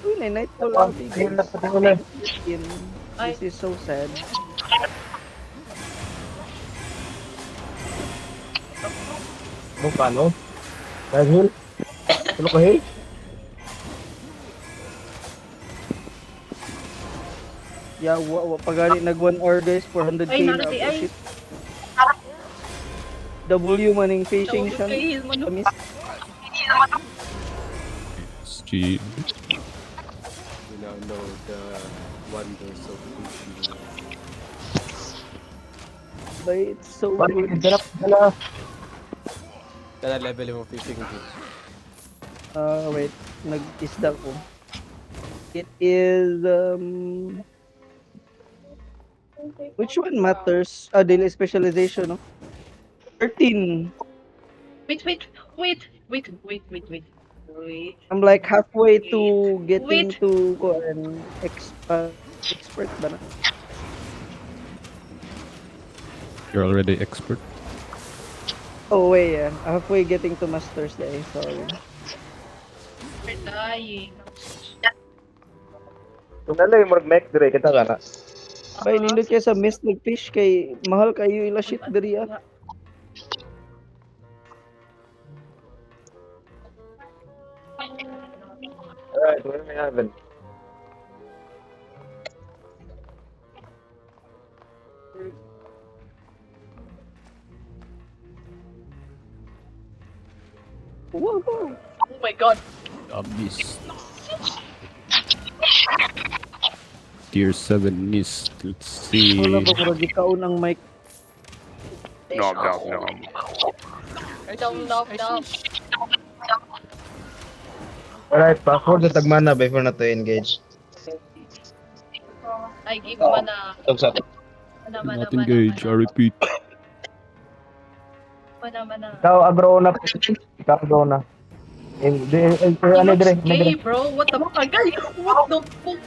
Uy, na nightfall lang. Tingin na patingin na. This is so sad. Ano paano? Dahil Tulo ka hill? Yeah, pagani nag 1 hour guys, 400k Ay, na narati, ako, ay. shit. W maning fishing siya. Kay mo no. Kamis. SG. You now know the wonders of fishing. But it's so Bakit good. sarap pala? Tala level mo fishing bro. Wait, nag-isda ko. It is which one matters? Daily specialization, no? 13. Wait. I'm like halfway to getting Wait. to an expert ba na? You're already expert. Oh wait, yeah. Halfway getting to masters day. Sorry. We're dying. Kung nalay mo mag-make dire kita ka na. Bay nindot kay sa mystic fish kay mahal kayo ila shit diri ah. Alright, what may happen? Wow. Oh my god. Mist. Tier 7 mist. Let's see. Wala ba murag ikaon ang mic? Nom, nom, nom. No. Alright, password na tagmana before na to engage. Ay, give mo na. Tugsa. Do not engage, I repeat. Mana. Ikaw agro na. Ikaw agro na. Ano dire? Gay, bro. What the fuck? Guys, what the fuck?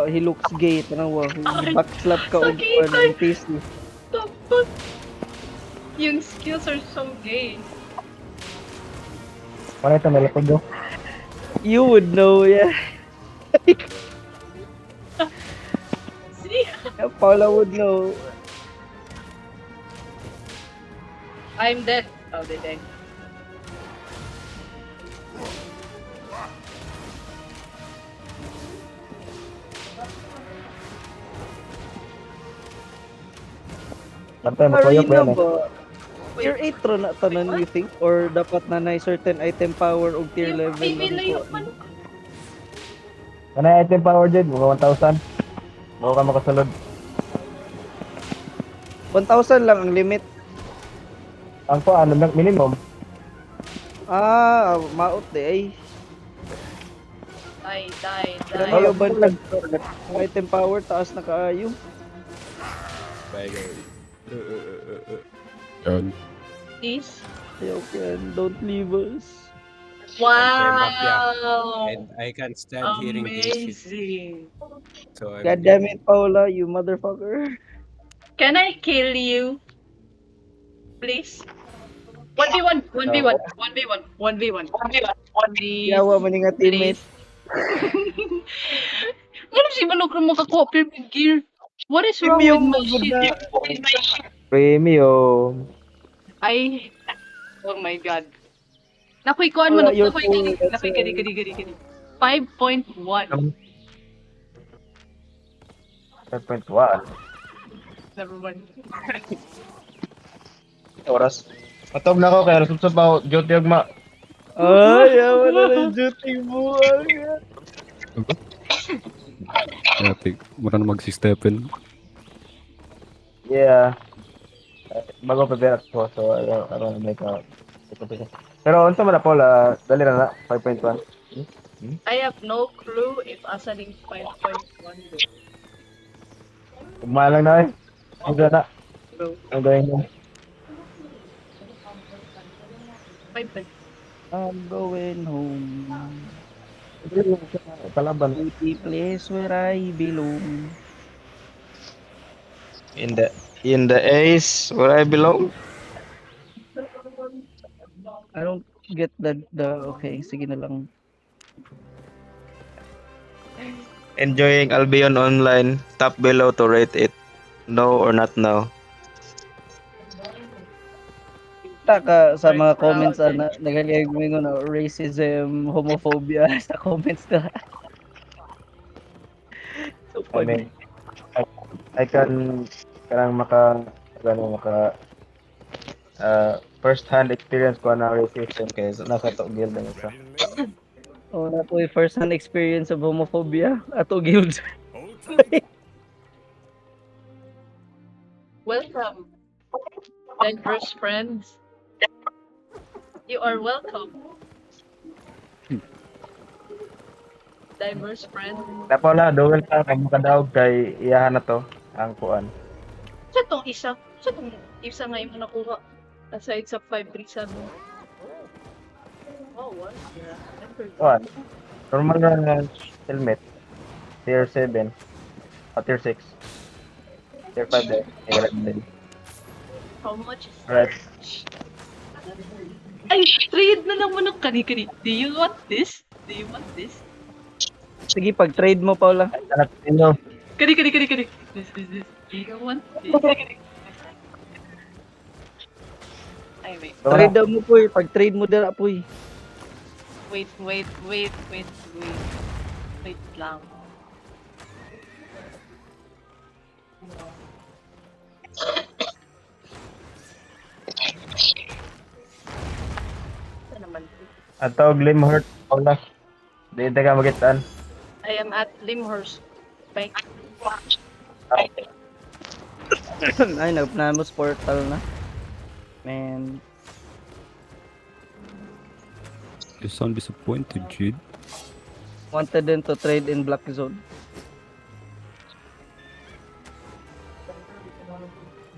He looks gay, tanawa. Ay, Backslap ka og sakit, ay. PC. The fuck? Yung skills are so gay. Ano ito malapod do? You would know, yeah. See? Paula would know. I'm dead. Oh, they dead. Bantay mo koyok Arena ba? ba? Tier 8 ra na tanan you think? Or dapat na na certain item power o tier level? Baby, lang layo po? man. Ano item power dyan? Mga 1,000? Bago ka makasulod. 1,000 lang ang limit. Ang pa, ano lang minimum? Maot de ay. Die. Kaya ba ang item power taas na kaayo? Bye guys. Yan. Please. Ayaw can, don't leave us. Wow. And I can't stand hearing this shit. Amazing. So I'm God damn it, Paula, you motherfucker. Can I kill you? Please? 1v1. Please. Yawa man nga teammate. Ano si Manok na makakuha perfect gear? What is wrong with Premium my mo shit? na. Premium. Ay, oh my god. Nakuikuan mo, Wala, you're nakuy full, that's gani. 5.1. 5.1. Never mind. Oras. Patog na ako kaya nasubsob ako. Duty agma. Ay, yawa na ng duty buwag. Dati, mura na mag-si-Stephen. Yeah. Bago pa berat ko. So, I don't make a... Pero unsa man na Paula, dali na na 5.1. I have no clue if asaling 5.1 do. Ugma lang na eh. Ang na. Bro, Ang gawin mo. 5.1. I'm going home. Kalaban. To the place where I belong. In the Ace where I belong. I don't get the okay, sige na lang. Enjoying Albion Online. Tap below to rate it. No or not now. Taka sa Very mga proud comments and na nagalingon na racism, homophobia sa comments na. So I funny. mean, I, I can kanang maka first hand experience ko na racism kay nasa to guild na isa. Oh, na po first hand experience of homophobia ato guild. welcome, diverse friends. You are welcome, diverse friend. Napala duel ka kay makadaog kay iyahan na to ang kuan. Sa tong isa nga yung nakuha. Aside sa 537. Oh, what? Yeah. Kuan. Normal na helmet. Tier 7. O tier 6. Tier 5 din. Din. How much is Right. Ay, trade na lang mo ng kani-kani. Do you want this? Do you want this? Sige, pag-trade mo, Paula. Anak ninyo. Kani. This. Do you want this? Ay, wait. Trade daw mo, Puy. Pag-trade mo dala, Puy. Wait lang. Ito naman. Ato Glimhurt. Wala. Di ka magitan. I am at Limhurst Bank. Ay, nagpanamos portal na. Man. You sound disappointed, Jid. Wanted them to trade in Black Zone.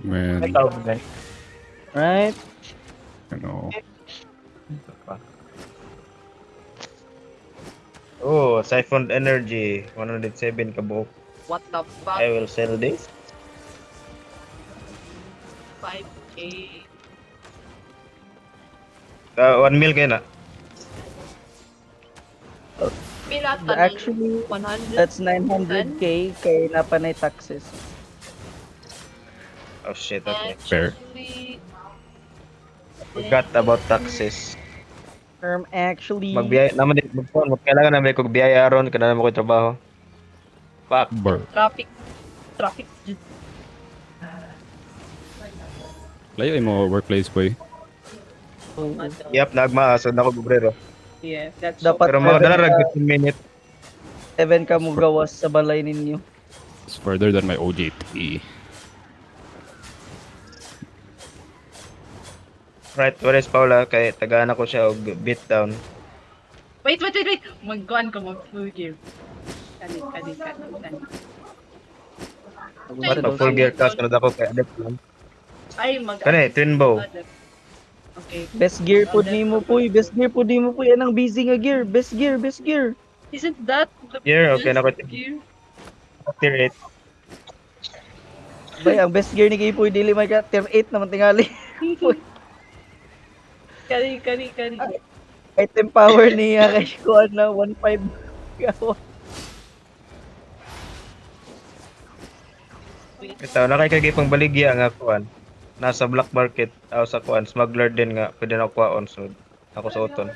Man, Tawag na. Right? you know. Oh, Siphoned Energy. 107 kabuok. What the fuck? I will sell this. 5K. 1 mil kayo na. Pila Actually, 100? that's 900k kay napanay taxes. Oh shit, okay. Fair. Actually, Forgot about taxes. Actually, Magbiyay naman din kailangan namin kog biyaya aron kada mo ko trabaho. Fuck. Burr. traffic. Layo mo workplace, boy. Yap, nagmaasod na ko bubrero. Yeah, that's Dapat Pero mga dala rag 15 7 minutes. ka mo gawas sa balay ninyo. It's further than my OJT. Right, where is Paula? Kay tagaan ako siya og beat down. Wait. Magkuhan ko mag-full gear. Kani. What pag full gear cast na ako kay adept lang. Ay, Kani, twin bow. Okay. Best gear po nimo, Puy. Best gear po nimo, Puy. Anang busy nga gear. Best gear. Isn't that the Gear, okay na ko. best gear? Tier 8. Bay, ang best gear ni kay Puy dili may ka tier 8 naman tingali. Kani. Item power niya kay kuan na 1.5 gawa. Ito, nakikigay pang baligya nga kuan. Nasa black market, sa kuan, smuggler din nga, pwede na kuwaon, so ako sa uton.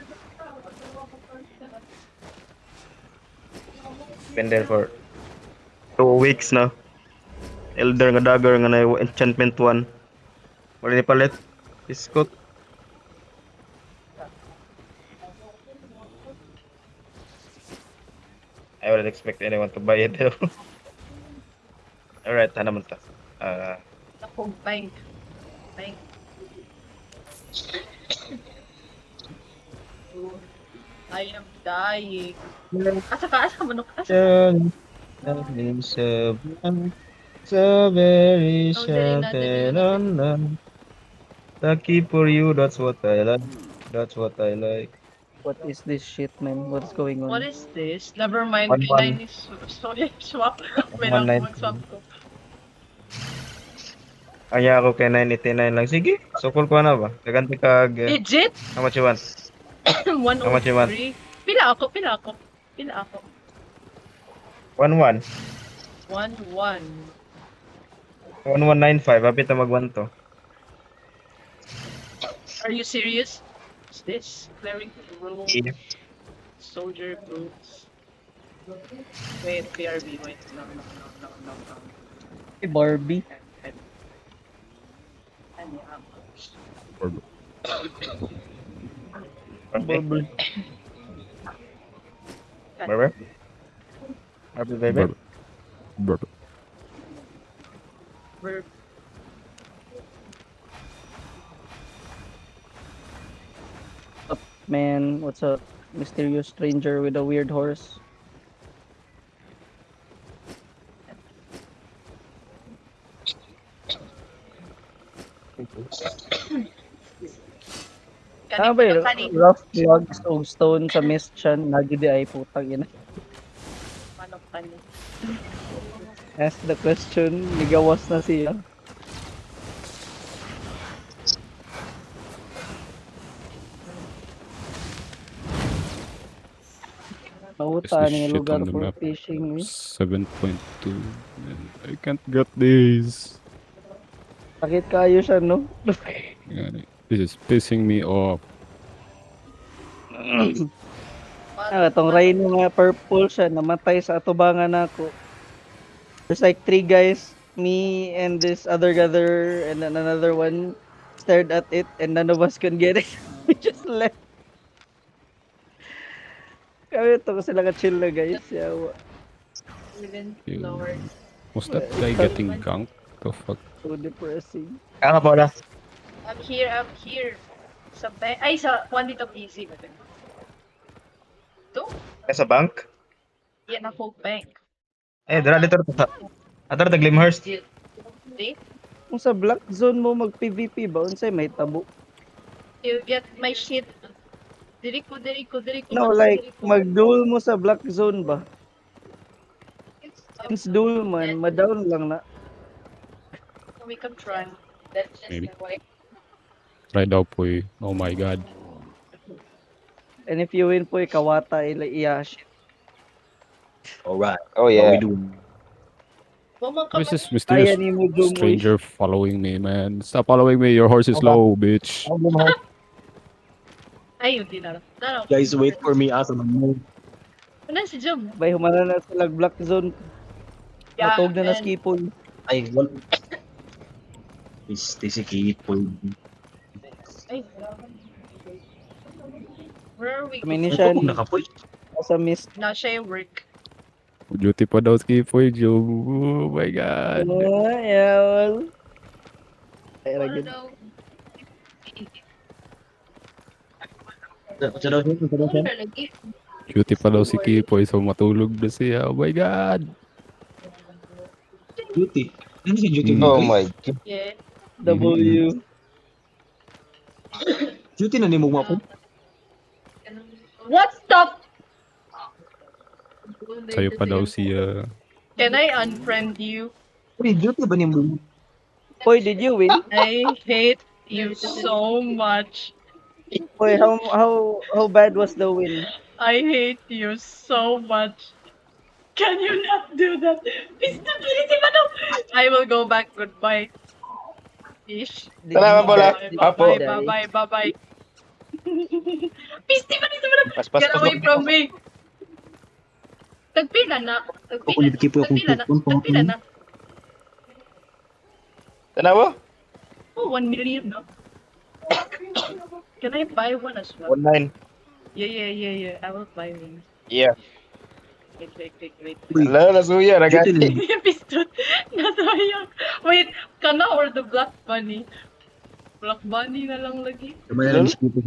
Been there for 2 weeks na. Elder nga dagger nga na enchantment 1. Wala ni palit. Iskot. I wouldn't expect anyone to buy it though. Alright, naman ta. Ako, bank. I am dying. Asa manok. So very Oh, dali na. Lucky for you, that's what I like. What is this shit, man? What's going on? What is this? Never mind. 1-1. K9 is sorry, swap. May 1-1. lang mag-swap ko. Kaya ako kay 989 lang. Sige, sukol ko na ba? Kaganti kag... Legit? how much you want? 103. Pila ako? Pila ako? 1-1. 1-1. 1195. Hapit na mag-1 to. Are you serious? What's this? Cleric rules. Yeah. Soldier boots. Wait, BRB. Wait. No. Hey, Barbie. Ano yan? Barbie. Barber? Happy baby? Bro. Verb. Man, what's up? Mysterious stranger with a weird horse. Ah, ba yun? Rough logs o stone sa mist siya. Nagidi ay putang ina. Manok kani. Ask the question, ligawas na siya. Nauta This ni shit lugar on the for map. fishing. 7.2. Man, I can't get this. Sakit kayo siya, no? God, this is pissing me off. Itong Rhino nga purple siya, namatay sa atubangan ako. There's like 3 guys, me and this other gather, and then another one stared at it, and none of us can get it. We just left. Kami ito kasi chill na guys. Yawa. Even Ew. lower. Was that guy getting ganked? The fuck? So depressing. Kaya ka pala. I'm here. Sa bank. Ay, sa one dito easy. Ito? Kaya sa bank? Yan ako bank. Eh, dala dito sa... Atar, Glimhurst. See? Kung sa black zone mo mag-PVP ba, unsay may tabo? You get my shit. Diri ko. No, like, mag-duel mo sa black zone ba? Since duel man, ma-down lang na. We can try. Maybe. Try daw po eh. Oh my god. And if you win po, ikawata, shit. Alright. Oh, What we do? Who is this Kaya mysterious ni mo Doom, stranger following me, man? Stop following me. Your horse is low, bitch. Ay, hindi na. No. Guys, wait for me as a move. Ano si Jom? Bay, humana na sila black zone. Matog na and- skipon. Ay, wal. Stay si po. Ay. Where are we Kami ni going? siya Ako nakapoy. sa mist. Na siya yung work. Duty pa daw skipoy, Joe. Oh my god. Yawal. Ay, Ano ragid. daw? Sa daw siya. Ano lagi? Duty pa daw si Kipoy, so matulog na siya. Oh my god. Duty. Ano si Duty? Oh my Yeah. W. Duty na ni mo ako. What the? Sa'yo pa daw siya. Can I unfriend you? Uy, Duty ba ni mo? Boy, did you win? I hate you so much. Boy, how bad was the win? I hate you so much. Can you not do that? Stupidity ba daw? I will go back. Goodbye. Ish. Did Salamat you pala. die? Apo. Bye. Pisti ba dito ba daw? Pas. Get away from me. Tagpila na. Ako yung kipo akong Tagpila na. Tanawa? Oh, 1 million no? Can I buy one as well? 19. Yeah. I will buy one. Yeah. Wait. Wala, nasuya. Duty na. Pistot. Nasayang. Wait, kana or the Black Bunny? Black Bunny na lang lagi. Kamaya lang si Kipo.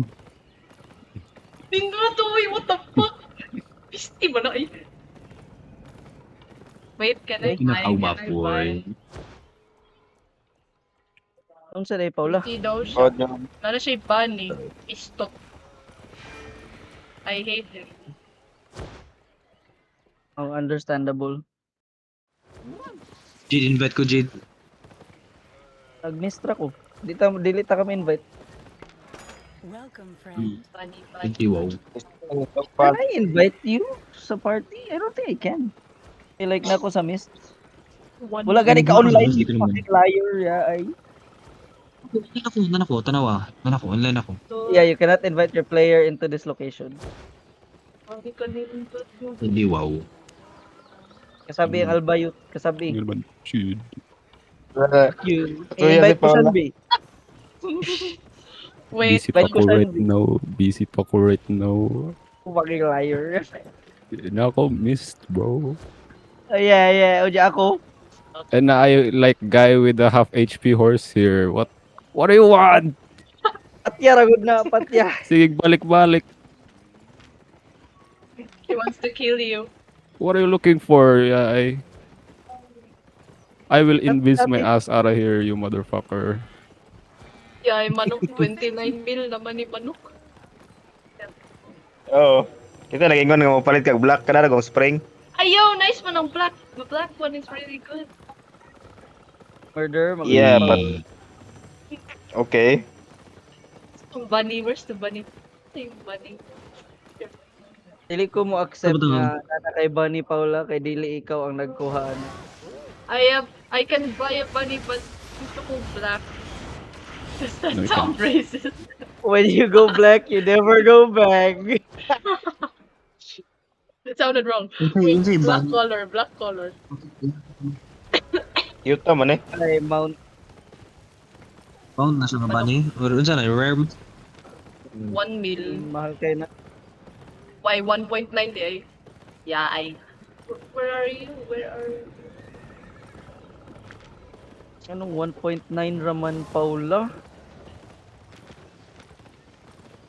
Tingnan to, what the fuck? Pisti ba na ay? Wait, can I buy? Kinakaw ba Can I po buy? Unsa day Paula? Hindi daw Oh, siya. no. Nana siya bunny. Pistot. I hate him. Oh, understandable. Jade, invite ko Jade. Nag-mistra ko. Dili ta kami invite. Welcome, friend. Funny, Hindi, wow. Can I invite you sa party? I don't think I can. I like na ako sa mist. Wala gani ka online. Hindi ko naman. Fucking liar, yeah. Nan ako, tanawa. Nan ako, online ako. Yeah, you cannot invite your player into this location. Hindi, wow. Kasabi ang Albayut. Kasabi. Yun naman, shit. You. So, yan invite si ko Paula. Sanbi. Wait, Busy pa invite ko ko right Sanbi. now. Busy pa ko right now. Fucking liar. Na ako missed, bro. Yeah. Uja ako. And I like guy with the half HP horse here. What do you want? Patya, ragod na. Patya. Sige, balik-balik. he wants to kill you. What are you looking for? Yeah, I will invis my ass out of here, you motherfucker. Yeah, manok 29 mil naman ni manok. Oo. Kita nag-ingon nga mapalit kag black ka na kung spring. Ayaw, nice man ang black. The black one is really good. Murder. Yeah, mag- but okay. Bunny, where's the bunny? Yung bunny. Dili ko mo accept Ano ba to? na nana kay Bunny Paula kay dili ikaw ang nagkuhaan. I can buy a bunny but gusto ko black. Does that No, you sound racist? When you go black, you never go back. It sounded wrong. Hindi, Black color. Yuta man eh. Ay, Mount Pound na siya nga ba ni? Or unsa na, rare? 1 mil. mahal kay na. Why 1.9 di ay? Yeah, I. Where are you? Anong 1.9 raman Paula?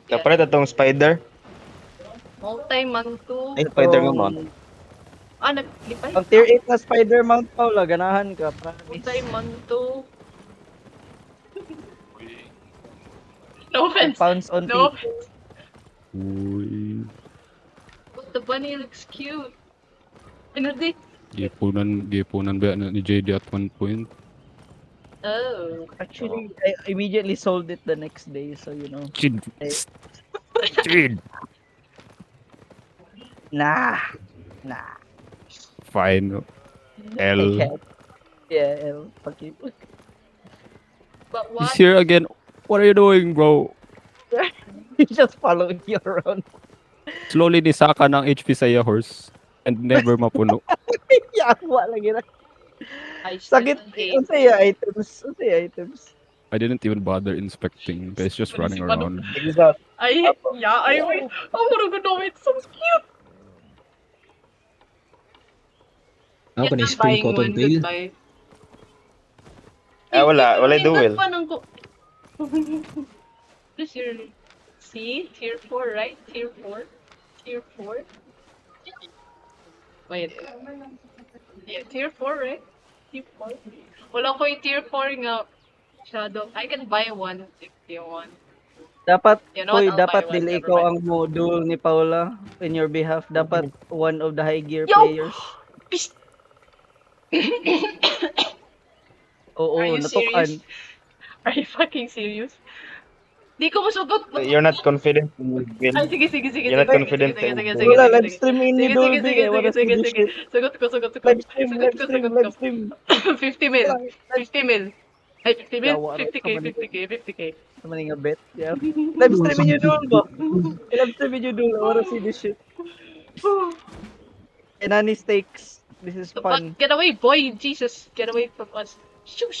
Kapalit atong spider. Multi-month to. Ay, spider nga man. Naglipay. Ang tier 8 na Spider Mount Paula, ganahan ka. Promise. Multi-month to. No offense. Pounds on No people. offense. Uy. But the bunny looks cute. Ano di? Gipunan ba na ni JD at one point? Oh. Actually, I immediately sold it the next day, so you know. Chid. Ay. Chid. Nah. Fine. I L. can't. Yeah, L. Fuck you. But He's what? here again. What are you doing, bro? He's just following you around. Slowly nisaka ng HP sa iya horse and never mapuno. Yawa lang yun. I Sakit. hate Unsaya items. I didn't even bother inspecting. Guys just Ano running si Pano? around. Exact. I wait. I'm gonna go. It's so cute. Ako na spring cotton tail. Goodbye. Wala duel. This year. See? Tier 4, right? Tier 4? Tier 4? Wait. Yeah, tier 4, right? Tier 4? Wala ko yung tier 4 nga. Shadow. I can buy one if you want. Dapat, You know what? Uy, I'll dapat buy one, dili never ikaw mind. ang module ni Paula in your behalf. Dapat one of the high gear Yo! players. Psst! Oo, Are you natukan. serious? Are you fucking serious? Di ko masugot. You're not confident in your Ay, build. sige. You're not confident in Wala, live stream in ni Dolby. I wanna see this shit. Sugot ko. Live stream. 50 mil. 50 mil. Ay, 50 mil? Yawa, 50k. Naman nga bet. Yeah. Live stream in you Dol ba? Live stream in you Dol. I wanna see this shit. Enani stakes. This is fun. Get away, boy! Jesus, get away from us. Shoo!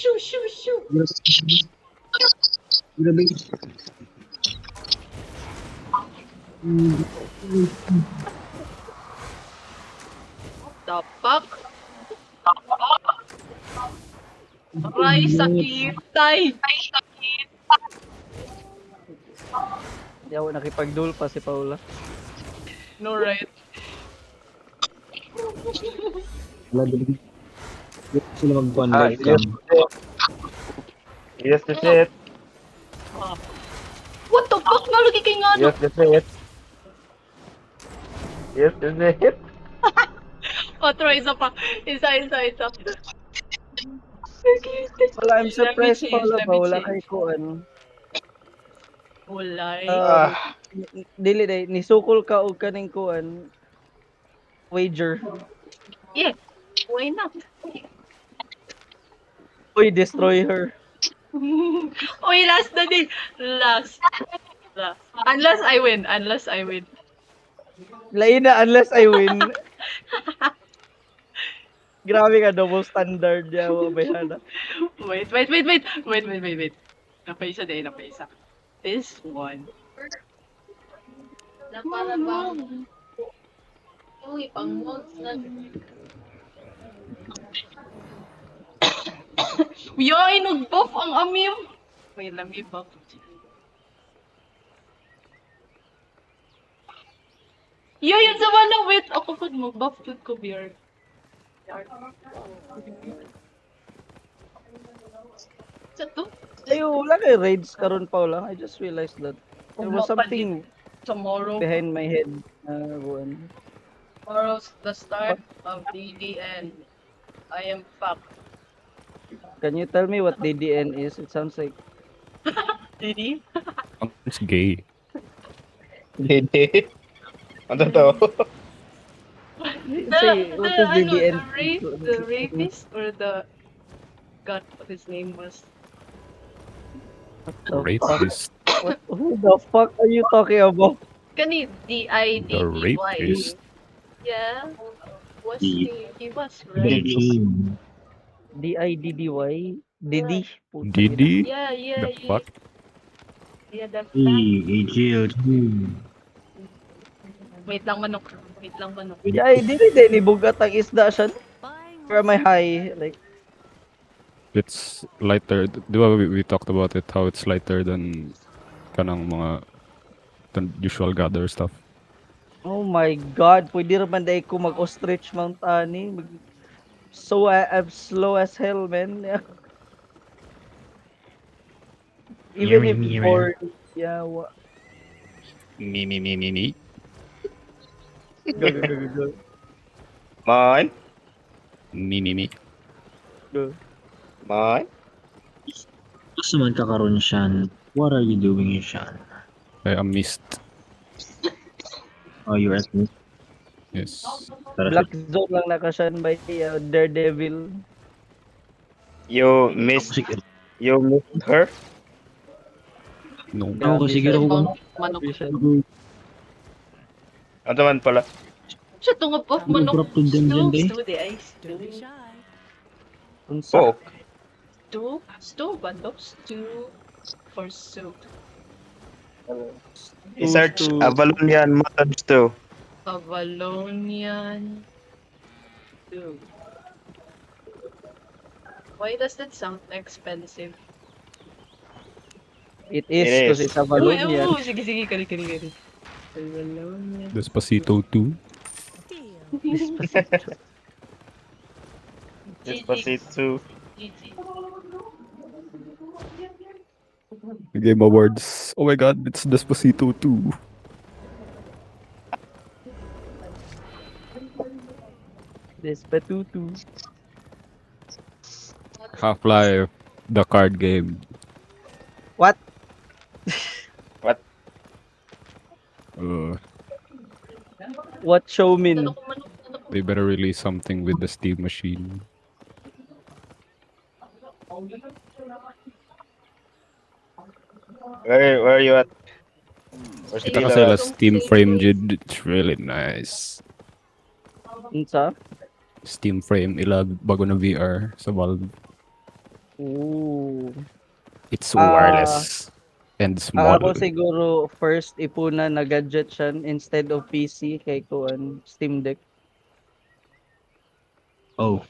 The fuck? Aray, sakit! Tay! Di ako nakipag-duel pa si Paula. No, right? Wala din. Sila mag-one Ah, live cam. Yes, that's it. What the fuck? Nalagi kay nga, no? Yes, that's it. Yes, is it? Otro, isa pa. Isa. Wala, I'm surprised Paula Let ba me wala change. kay kuan. Ulay. Um, Ah, dili day nisukol ka og kaning kuan wager. Yeah, why not? Uy, destroy her. Uy, last na din. Last. Unless I win. Lain na unless I win. Grabe ka double standard ya wa bayana. Wait. Napaisa din, napaisa. This one. Yoy, nag-buff ang amim. Wait, let me buff. Yoy, yun sa wala, wait. Ako pag mag-buff food ko, beer. Sa to? Ay, wala kay raids karon Paula. I just realized that there was something Tomorrow. behind my head. Kuan. Tomorrow's the start of DDN. I am fucked. Can you tell me what DDN is? It sounds like Didi? It's gay. hindi. Ano to? say what is DDN? The rapist or the God, what his name was. The fuck? Rapist. Who the fuck are you talking about? Kani D-I-D-D-Y. The rapist. Yeah. Was Di- he was right. DIDDY? Didi? Puta ina. Didi? Yeah. The fuck? Yeah, that's AGL. Wait lang manok. Ay, dili din ibugat ang isda siya. Buying Where am I high? Like, It's lighter. Di ba we talked about it, how it's lighter than kanang mga than usual gather stuff. oh my god, pwede naman dahil ko mag-ostrich mount ani. So I'm slow as hell, man. Even if bored, yeah, Me. go. Mine? Me. Go. Mine? Gusto man kakaroon siyan. What are you doing, Shan? I am missed. Oh, you're at me. Yes. Black Zone lang nakasyan by Daredevil. You missed her? No. Ako kasi siguro kung Manok. Ano man pala? Siya tungod po, manok. Corrupted din dyan, eh. Stew, di ay. Don't be shy. Unsa? Oh, Stew, bandok. Stew for soup. i-search to- Avalonian mutton stew. Avalonian stew. Why does that sound expensive? It is, It because is. it's a balloon yan. Sige, kali. Avalonian. Despacito 2. Deal. Despacito. GG. Game Awards. Oh my god, it's Despacito 2. Despatutu. Half-Life, the card game. What? What? What showmin? They better release something with the Steam machine. Where are you at? Where's Kita Tila kasi at? la Steam frame jud, it's really nice. Unsa? Steam frame ila bago na VR sa Valve. Ooh. It's wireless and small. Ako siguro first ipunan na gadget siya instead of PC kay kuan Steam Deck. Oh,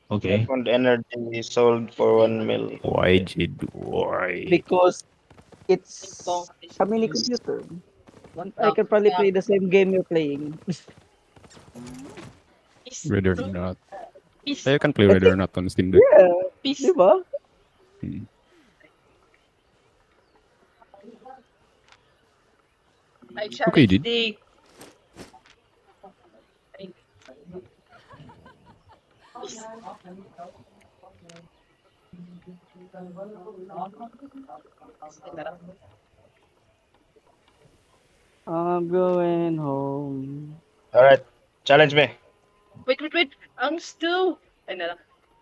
okay. Second energy sold for 1 mil. Why, Jid? Why? Because it's a mini computer. I can probably play the same game you're playing. Rather not. Peace. You can play rather not on Steam Deck. Yeah, Peace. di ba? I challenge Okay, dude. the I'm going home. Alright, challenge me. Wait. Ang still. Ay na lang.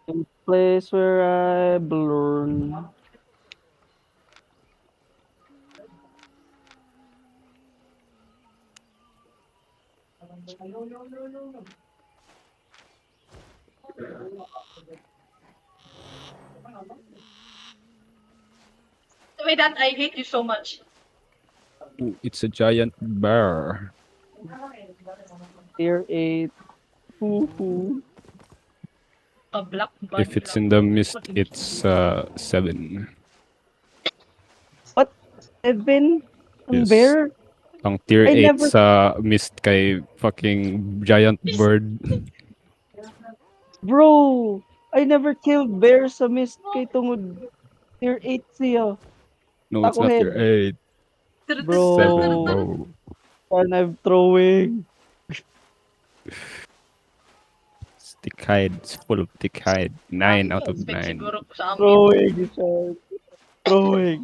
In place where I belong. Wait, that I hate you so much. Ooh, it's a giant bear. Tier 8. Hoo-hoo. A black bunny. If it's in the mist, it's 7. What? 7? Ang Yes. bear? Ang tier I 8 never- sa mist kay fucking giant bird. Bro! I never killed bear sa mist kay tungod. Tier 8 siya. No, it's Ako not head. tier 8. Bro. 7, bro. And I'm throwing. Thick hide. It's full of thick hide. 9 out of 9. Siguro sa amin. Throwing, Richard. Throwing.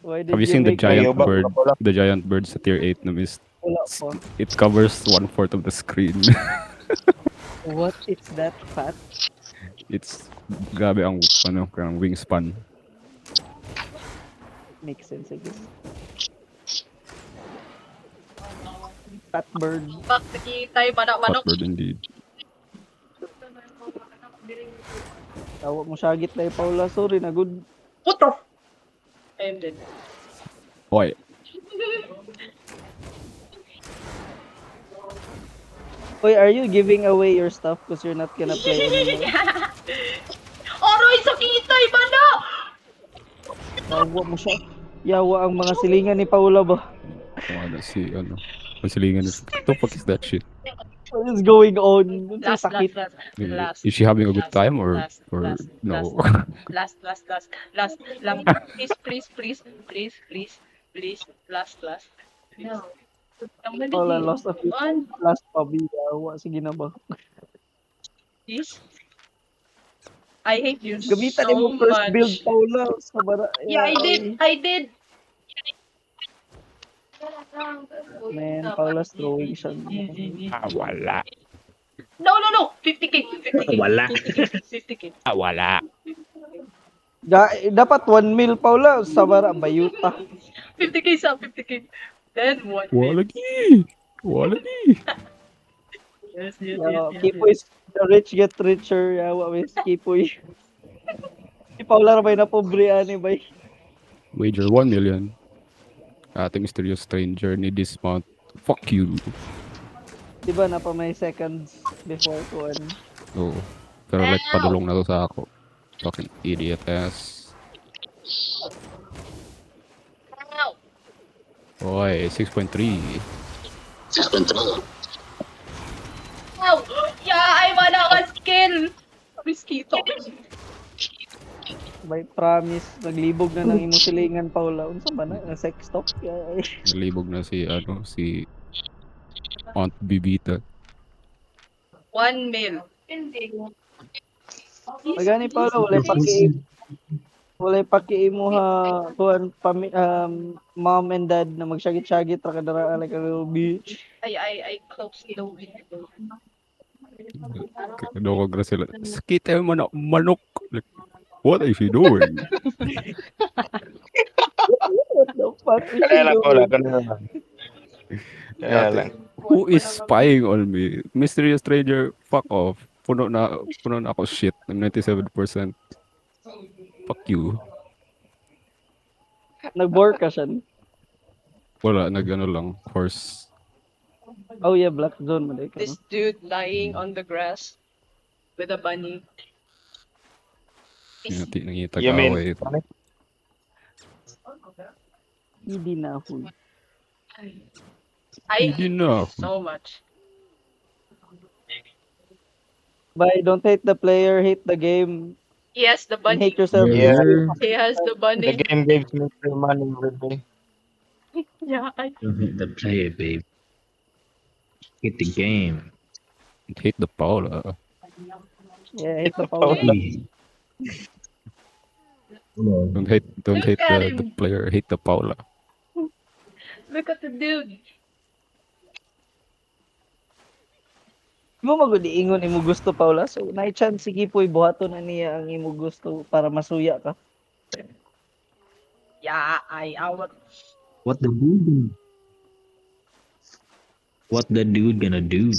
Why did Have you seen the make giant Ayun ba? bird? The giant bird sa tier 8 na mist. Wala pa. It covers 1/4 of the screen. What is that fat? It's grabe ang kanang wingspan. Makes sense, I guess. Fat bird. Bak, nakitay manok. Hot bird indeed. Tawa mo syagit na Paula. Sorry na good. Puto! I'm dead. Oy, Wait, are you giving away your stuff because you're not gonna play anymore? Aroy, sakitay mana! Tawa mo siya. Yawa ang mga silingan ni Paula ba? ano si Pansilingan is. What the fuck is that shit? What is going on? Ano Last, sakit? Is she having a good time or no? Last. Please. Last. No. Paula lost a few last puppy. Yawa. Sige na ba? Please. I hate you Gamitan so mo first much. build, Paula. Sa bara. Yeah, I did. Man, Paula's throwing siya. Wala. No. 50k. Wala. 50k. Wala. Dapat 1 mil, Paula. Sa bara. Bayuta. 50k sa 50k. Then what? Wala gi. Yes. Yawa. Kipoy, the rich get richer. Yawa, miss. Kipoy. Si Paula rabay na pobre ani bay. Wager 1 million. Ate Mysterious Stranger ni this month. Fuck you. Diba na pa may seconds before ko ano. Oo. Pero like padulong na to sa ako. Fucking idiot ass. Ow. Oy, 6.3. Ow! Yeah, ay wala ka skill! Mosquito. By promise, naglibog na ng imong silingan, Paula. Unsa ba na? Sex talk? Nalibog na si Aunt Bibita. 1 mil. Magani, Paula, walay pakiimo ha kuan mom and dad na magsyagit-syagit ra kadara like a little bitch. I close the window. Ano ko sila. Sakita mo na manok. Like, what is he doing? What the fuck is Kaya lang, Paula. doing? Ganun naman. Kaya lang. Who is spying on me? Mysterious Stranger, fuck off. Puno na ako shit. I'm 97%. Fuck you. Nag-bore ka siya. Wala, nag-ano lang. Horse. Oh yeah, black zone maday ka. This dude lying on the grass with a bunny. Nangitag You mean, away. Hindi na ako. I Hindi hate na. so much. Bye, don't hate the player, hate the game. He has the And bunny. hate yourself. Yeah. He has the The bunny. game gives me free money every day. Yeah, Don't hit the player, babe. Hit the game. Hate the Paula. Yeah, hit the Paula. Hey. Hello. Don't Look hate at the him. player, hate the Paula. Look at the dude. Mo magud ingon imo gusto Paula. So na chance sige po'y buhaton na niya ang imo gusto para masuya ka. Yeah, I out. What the dude? What the dude gonna do?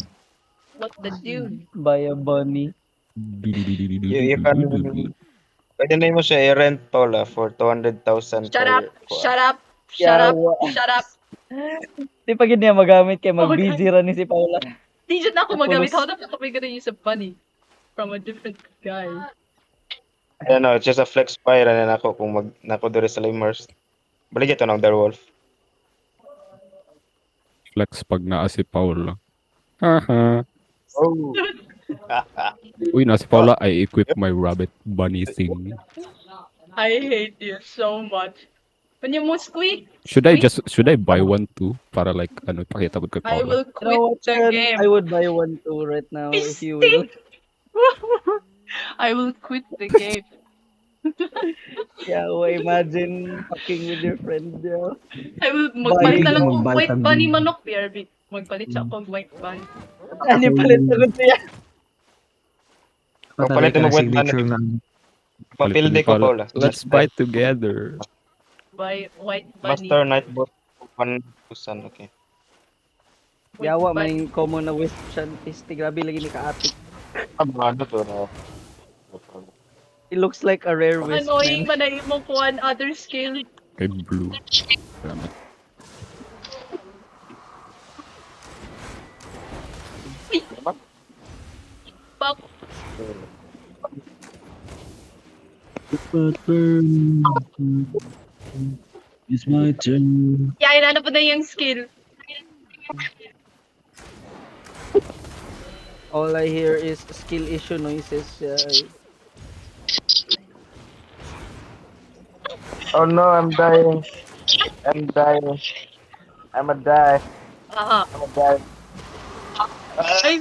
What the dude? Buy a bunny. You can, pwede na mo siya i-rent Paula for 200,000 Shut up! per kuan. Shut up! Shut up! Yawa. Shut up! Di pa gid niya magamit kay Oh my mag-busy ra ni si Paula. Di dyan ako magamit. Pulos. How the fuck am I gonna use a bunny from a different guy? I don't know, it's just a flex buy ra na ako kung mag nako diri sa Limers. Balik ito ng Darewolf. Flex pag naa si Paula. Haha. Oh. Uy, na si Paula, I equip my rabbit bunny thing. I hate you so much. When you mo squeak, Should I buy one too? Para like, ano, pakita ko kay I Paula. will You know quit what, the Chan? game. I would buy one too right now if you will. I will quit the game. Yeah, well, imagine fucking with your friend. Yeah. I will magpalit na lang Bye. kong Bye. white bunny manok, BRB. Magpalit siya akong white bunny. Ano palit na ko siya? Papalit mo kwent signature nga. Papilde ko Paula. Let's buy together. By white bunny. Master Nightbot 1,000, okay. White Yawa, bunny. may common na West Chan. Grabe lagi ni ka-atik. Ano to na? It looks like a rare wisp, Annoying man. man na mo ko an other skill. Kay Blue. Salamat. Fuck. It's my turn. Yeah, inano pa na yung skill. All I hear is skill issue noises. Oh no, I'm dying. I'm dying. I'm a die. Ah, I'm a die. ay,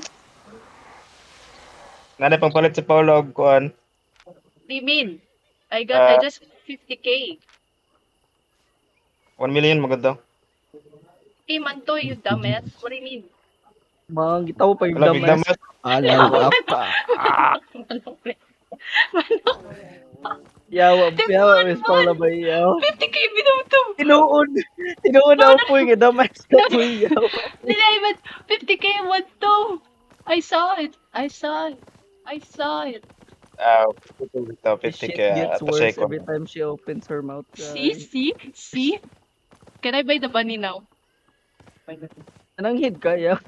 Nana pang palit si Paula og kuan. what do you mean? I just 50k. 1 million magod daw. Hey, man to, you dumbass. What do you mean? Mga gitaw pa yung Wala big damas. damas. Alaw ka. Yawa, Miss Paula ba yawa? 50k binuto. Tinuon na po yung damas ka po yawa. Nila, but 50k what to? I saw it. I saw it. I saw it. This shit 50k gets at worse sa every time she opens her mouth. See? Can I buy the bunny now? Anong hid ka, yawa?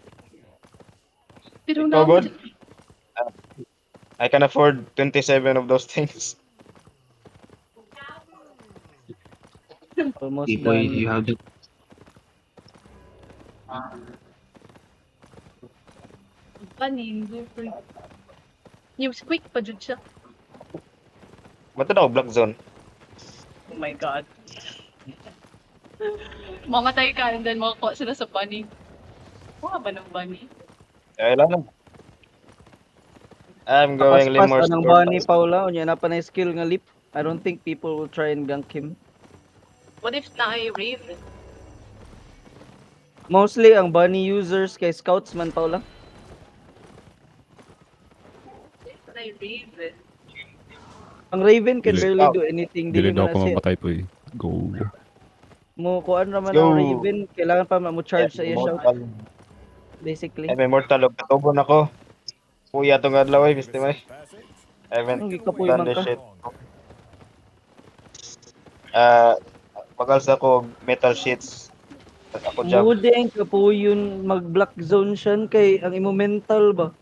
Pero Ikaw, na God? I can afford 27 of those things. Almost Boy, done. you have the bunny. Yung squeak pa dyan siya. Ba't na ako black zone? Oh my god. Mamatay ka and then makakuha sila sa bunny. Kuha ba ng bunny? Ay, lang. I'm going Paspas Limors. anang bunny Paula, unya na pa na skill nga lip. I don't think people will try and gank him. What if na ay Raven? Mostly ang bunny users kay scouts man Paula. What if na ay Raven? Ang Raven can Dili. barely do anything. Dili daw man ako na siya. mamatay po eh. Go. Mo kuan raman Go. ang Raven, kailangan pa mo charge sa iya shout basically. I'm immortal. Katubon ako. Kuya tong adlaw ay, Mr. May. I haven't Anong gikapoy done man this ka? shit. Pagal sa ako metal sheets. Ako jump. Mudeng ka po yun mag-black zone siya kay ang imo mental ba?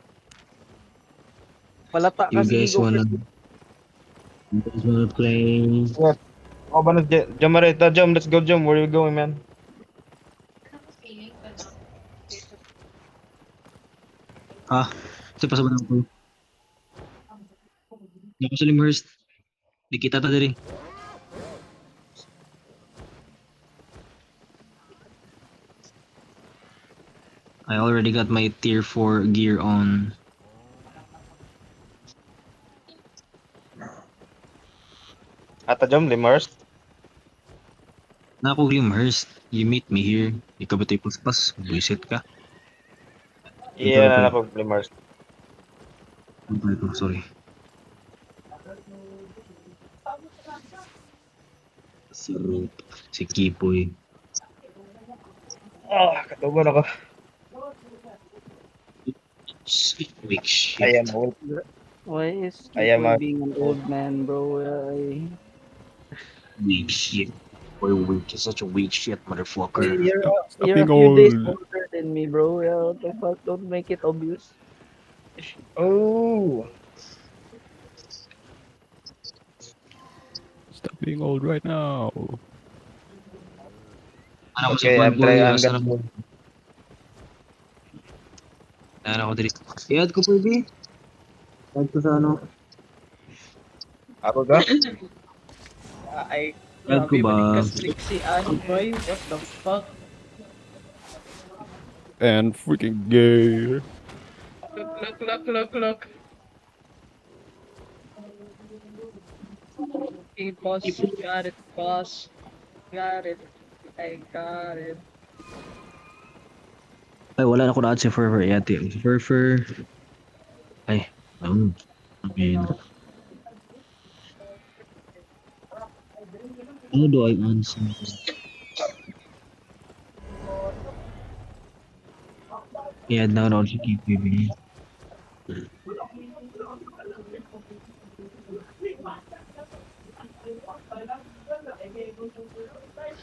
Palata you ka guys sige wanna play. Oh, ba na jump Marita, jump. Let's go jump. Where you going, man? Ah, sa pasaban ko. Ako sa Limhurst. Di kita ta diri. I already got my tier 4 gear on. Ata jom, limers. Na ako Glimhurst. You meet me here. Ikaw ba tayo paspas? Buisit ka. Iya na ako, limers. Sorry. Sarap. Si Kipoy. Katugon ako. Weak shit. Ayan, hold. Why is Ayan, Kipoy mga- being an old man, bro? Weak shit. Boy, weak. You're such a weak shit, motherfucker. Stop You're a being few days old. older than me, bro. Yeah, what the fuck? Don't make it obvious. Oh! Stop being old right now. Ano ko si Okay, Juan I'm trying. Boy? I'm Asa na gonna. mo? Ano ko diri? I-add ko po, B. Add ko sa ano? Ako ga? Ay, Add ko grabe ba? balikas click si Annie, boy. What the fuck? And freaking gay. Look. Okay, boss. Got it, boss. Got it. I got it. Ay, wala na ko na-add si Furfur. I-add si Furfur. Ay, okay. How do I answer? I-add na ako si KPB.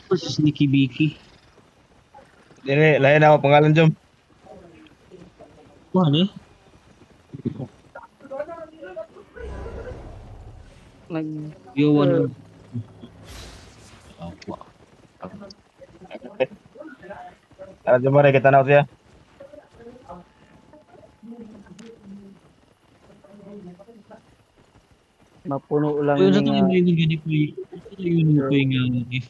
What's si Nikki Biki? Dili, lain ako pangalan jom. Ano eh? Nag Yo, ano? Ano jom mo rin, kita na ako siya. mapuno lang Ayun, sa ni tingin nga. mo yung gani po yun mo po yung if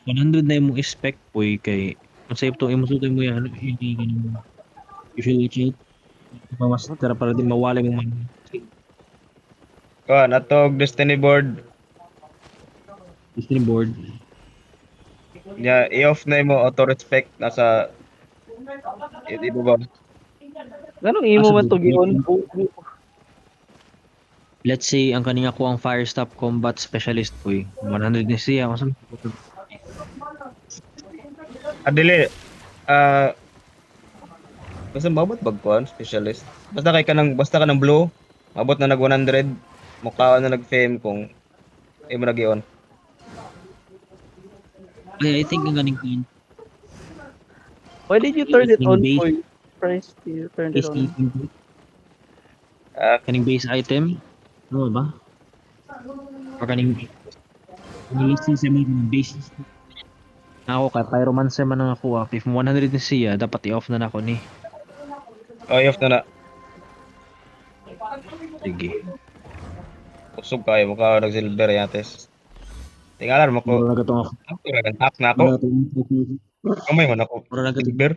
100 na yung expect po kay masayip to imusutin mo yan hindi ganun if you cheat mas tara para din mawala mong man Kuan, atog Destiny board. stream board Nya, i-off na mo auto-respect. Nasa, ibo ba? Ganong imo Asa man ba? to gion. Let's say ang kaninga ko ang fire stop combat specialist po 100 na siya masam Dili. Basta mabot bag kuan, specialist. Basta ka ng blue, mabot na nag 100, mukha na nag-fame kung imo na gion. ay I think ang ganing kan Why did you turn it on, Base. boy? Price you turned it base on. item kaning base item ano ba or kaning listing sa mga base ako kay pyromancer man ang ako if 100 na siya dapat i-off na nako ni Oh, i-off na na. sige Usog kayo, mukha nag-silver yates. Tingalan mo ko. mura na gatong ako Ako, nag-hack na ako. mura na gatong Kamay man ako. mura na gatong Silver.